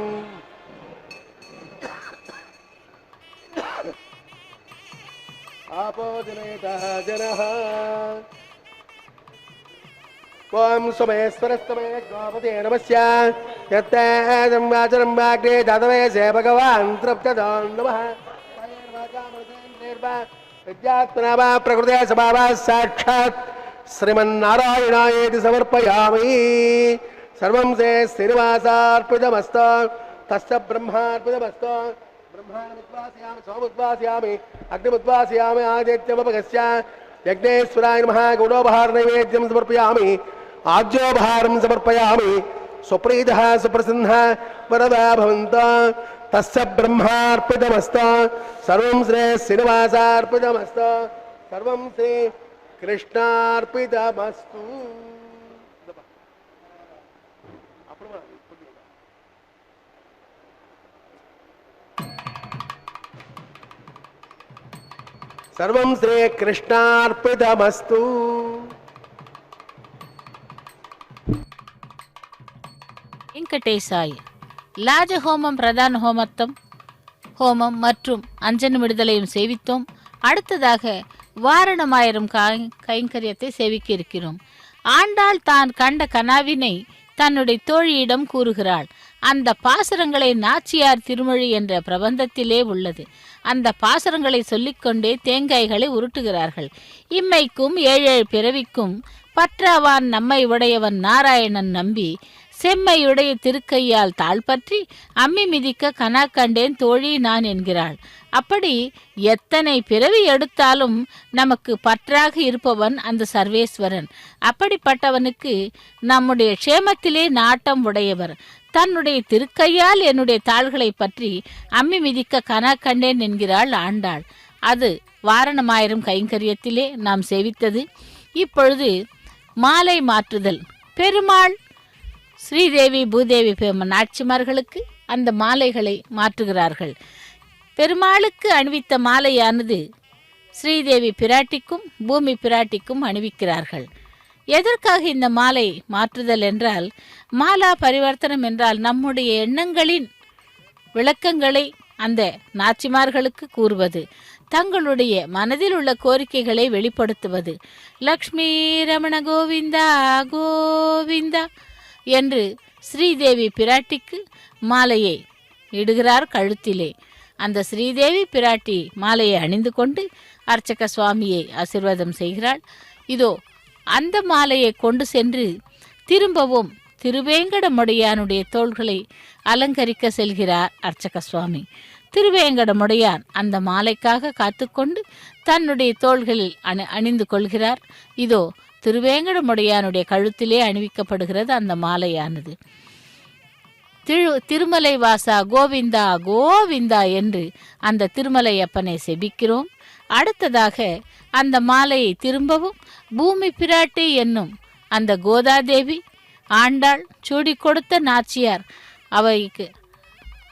आपो जनयतः जनः ओम सोमेश्वरस्तमे गोपते नमस्य यत्तेदं वाचनं वाग्ने दातवे से भगवान् तृप्ततो नमः विद्यात्मना वा प्रकृते स्वभावः साक्षात् श्रीमन्नारायणायेति समर्पयामि सर्वं से श्रीनिवासार्पितमस्तु तस्य ब्रह्मार्पितमस्तु ब्रह्माणमुद्वासयामि सोमुद्वासयामि अग्निमुद्वासयामि आदित्यमुपगस्य यज्ञेश्वराय नमः गौडोपहारनैवेद्यं समर्पयामि आज्योपहारं समर्पयामि सुप्रीतः सुप्रसन्नः वरदा भवन्तु तस्य ब्रह्मार्पितमस्तु सर्वं श्री श्रीनिवासार्पितमस्तु सर्वं श्री कृष्णार्पितमस्तु सर्वं श्री कृष्णार्पितमस्तु வெங்கடேசாய லாஜஹோமம் பிரதான ஹோமம் மற்றும் அஞ்சனம் விடுதலையும் சேவித்தோம். அடுத்ததாக வாரணமாயிரம் கைங்கரியத்தை சேவிக்க இருக்கிறோம். ஆண்டாள் தான் கண்ட கனாவினை தன்னுடைய தோழியிடம் கூறுகிறாள். அந்த பாசுரங்களை நாச்சியார் திருமொழி என்ற பிரபந்தத்திலே உள்ளது. அந்த பாசுரங்களை சொல்லிக்கொண்டே தேங்காய்களை உருட்டுகிறார்கள். இம்மைக்கும் ஏழேழு பிறவிக்கும் பற்றாவான் நம்மை உடையவன் நாராயணன் நம்பி செம்மையுடைய திருக்கையால் தாழ்பற்றி அம்மி மிதிக்க கனா கண்டேன் தோழி நான் என்கிறாள். அப்படி எத்தனை பிறவி எடுத்தாலும் நமக்கு பற்றாக இருப்பவன் அந்த சர்வேஸ்வரன். அப்படிப்பட்டவனுக்கு நம்முடைய க்ஷேமத்திலே நாட்டம் உடையவர். தன்னுடைய திருக்கையால் என்னுடைய தாள்களை பற்றி அம்மி மிதிக்க கனா கண்டேன் என்கிறாள் ஆண்டாள். அது வாரணமாயிரம் கைங்கரியத்திலே நாம் சேவித்தது. இப்பொழுது மாலை மாற்றுதல். பெருமாள் ஸ்ரீதேவி பூதேவி நாச்சிமார்களுக்கு அந்த மாலைகளை மாற்றுகிறார்கள். பெருமாளுக்கு அணிவித்த மாலையானது ஸ்ரீதேவி பிராட்டிக்கும் பூமி பிராட்டிக்கும் அணிவிக்கிறார்கள். எதற்காக இந்த மாலை மாற்றுதல் என்றால், மாலா பரிவர்த்தனம் என்றால் நம்முடைய எண்ணங்களின் விளக்கங்களை அந்த நாச்சிமார்களுக்கு கூறுவது, தங்களுடைய மனதில் உள்ள கோரிக்கைகளை வெளிப்படுத்துவது. லக்ஷ்மி ரமண கோவிந்தா கோவிந்தா என்று ஸ்ரீதேவி பிராட்டிக்கு மாலையை இடுகிறார் கழுத்திலே. அந்த ஸ்ரீதேவி பிராட்டி மாலையை அணிந்து கொண்டு அர்ச்சக சுவாமியை ஆசீர்வாதம் செய்கிறாள். இதோ அந்த மாலையை கொண்டு சென்று திரும்பவும் திருவேங்கடமுடையானுடைய தோள்களை அலங்கரிக்க செல்கிறார் அர்ச்சக சுவாமி. திருவேங்கடமுடையான் அந்த மாலைக்காக காத்துக்கொண்டு தன்னுடைய தோள்களில் அணிந்து கொள்கிறார். இதோ திருவேங்கடமுடையானுடைய கழுத்திலே அணிவிக்கப்படுகிறது அந்த மாலையானது. திருமலை வாசா கோவிந்தா கோவிந்தா என்று அந்த திருமலையப்பனை செபிக்கிறோம். அடுத்ததாக அந்த மாலையை திரும்பவும் பூமி பிராட்டி என்னும் அந்த கோதாதேவி ஆண்டாள் சூடி கொடுத்த நாச்சியார்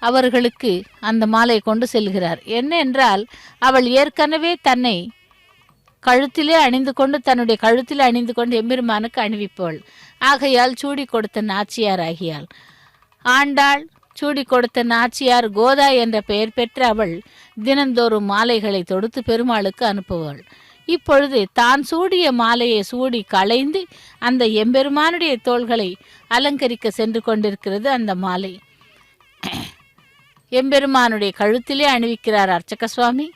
அவர்களுக்கு அந்த மாலை கொண்டு செல்கிறார். என்ன என்றால், அவள் ஏற்கனவே தன்னை கழுத்திலே அணிந்து கொண்டு தன்னுடைய கழுத்திலே அணிந்து கொண்டு எம்பெருமானுக்கு அணிவிப்பவள். ஆகையால் சூடி கொடுத்த நாச்சியார் ஆகியாள். ஆண்டாள் சூடி கொடுத்த நாச்சியார் கோதா என்ற பெயர் பெற்ற அவள் தினந்தோறும் மாலைகளை தொடுத்து பெருமாளுக்கு அனுப்புவாள். இப்பொழுது தான் சூடிய மாலையை சூடி களைந்து அந்த எம்பெருமானுடைய தோள்களை அலங்கரிக்க சென்று கொண்டிருக்கிறது அந்த மாலை. எம்பெருமானுடைய கழுத்திலே அணிவிக்கிறார் அர்ச்சக சுவாமி.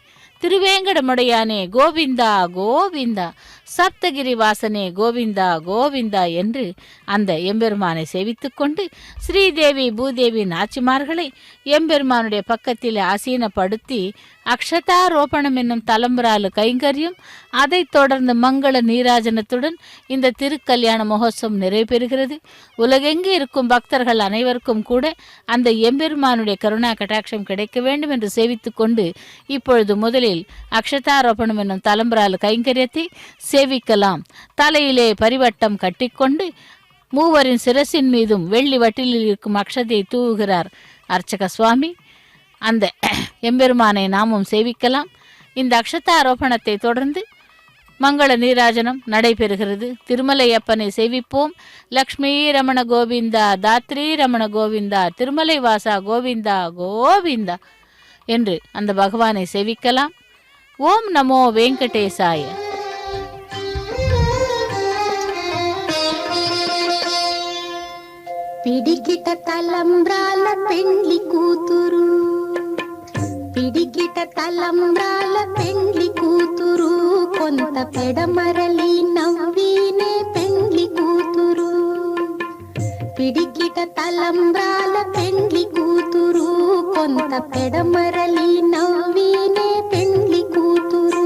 திருவேங்கடமுடையானே கோவிந்தா கோவிந்தா, சப்தகிரி வாசனே கோவிந்தா கோவிந்தா என்று அந்த எம்பெருமானை சேவித்துக் கொண்டு ஸ்ரீதேவி பூதேவி நாச்சிமார்களை எம்பெருமானுடைய பக்கத்தில் ஆசீனப்படுத்தி அக்ஷதாரோபணம் என்னும் தலம்பராலு கைங்கரியம், அதைத் தொடர்ந்து மங்கள நீராஜனத்துடன் இந்த திருக்கல்யாண மகோத்சவம் நிறைவேறுகிறது. உலகெங்கு இருக்கும் பக்தர்கள் அனைவருக்கும் கூட அந்த எம்பெருமானுடைய கருணா கட்டாட்சம் கிடைக்க வேண்டும் என்று சேவித்துக் கொண்டு இப்பொழுது முதலில் அக்ஷதாரோபணம் என்னும் தலம்பராலு கைங்கரியத்தை சேவிக்கலாம். தலையிலே பரிவட்டம் கட்டிக்கொண்டு மூவரின் சிரசின் மீதும் வெள்ளி வட்டிலில் இருக்கும் அக்ஷதையை தூவுகிறார் அர்ச்சக சுவாமி. அந்த எம்பெருமானை நாமும் சேவிக்கலாம். இந்த அக்ஷதாரோபணத்தை தொடர்ந்து மங்கள நீராஜனம் நடைபெறுகிறது. திருமலையப்பனை சேவிப்போம். லக்ஷ்மி ரமண கோவிந்தா, தாத்ரி ரமண கோவிந்தா, திருமலை வாசா கோவிந்தா கோவிந்தா என்று அந்த பகவானை சேவிக்கலாம். ஓம் நமோ வெங்கடேசாய. పిడికిట తలంబ్రాల పెండ్లి కూతురు, పిడికిట తలంబ్రాల పెండ్లి కూతురు, కొంత పెడమరలి నవ్వీనే పెండ్లి కూతురు. పిడికిట తలంబ్రాల పెండ్లి కూతురు, కొంత పెడమరలి నవ్వీనే పెండ్లి కూతురు.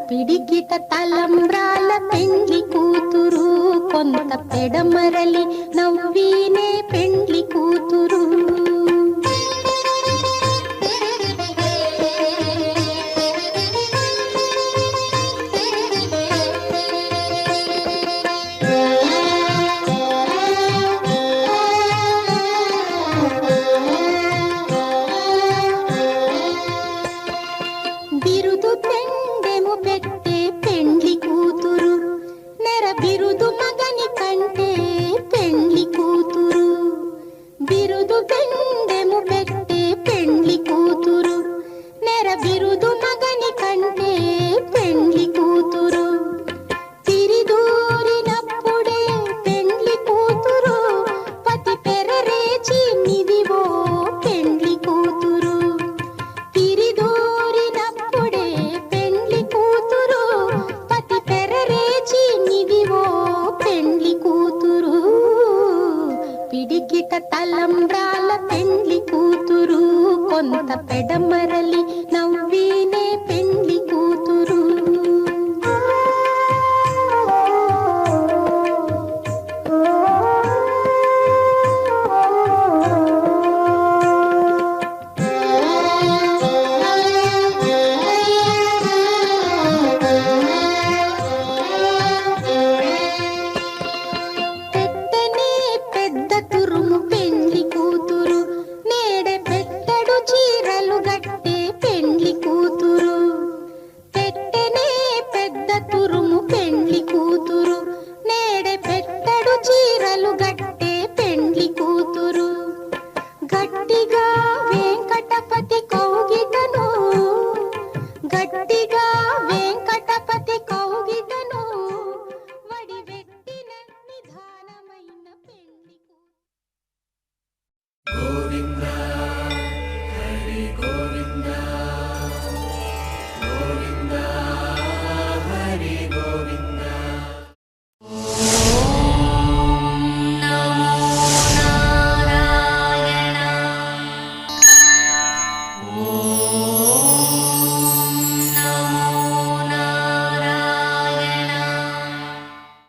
పిడికిట తలంబ్రాల పెండ్లి కూతురు, కొంత పెడమరలి నవ్వీనే పెండ్లి కూతురు. బిరుదు పెండెము పెట్టే పెండ్లి కూతురు, నెర బిరుదు మగని కంటే పెండ్లి కూతురు. తలంబ్రాల పెండ్లి కూతురు కొంత పెడమరలి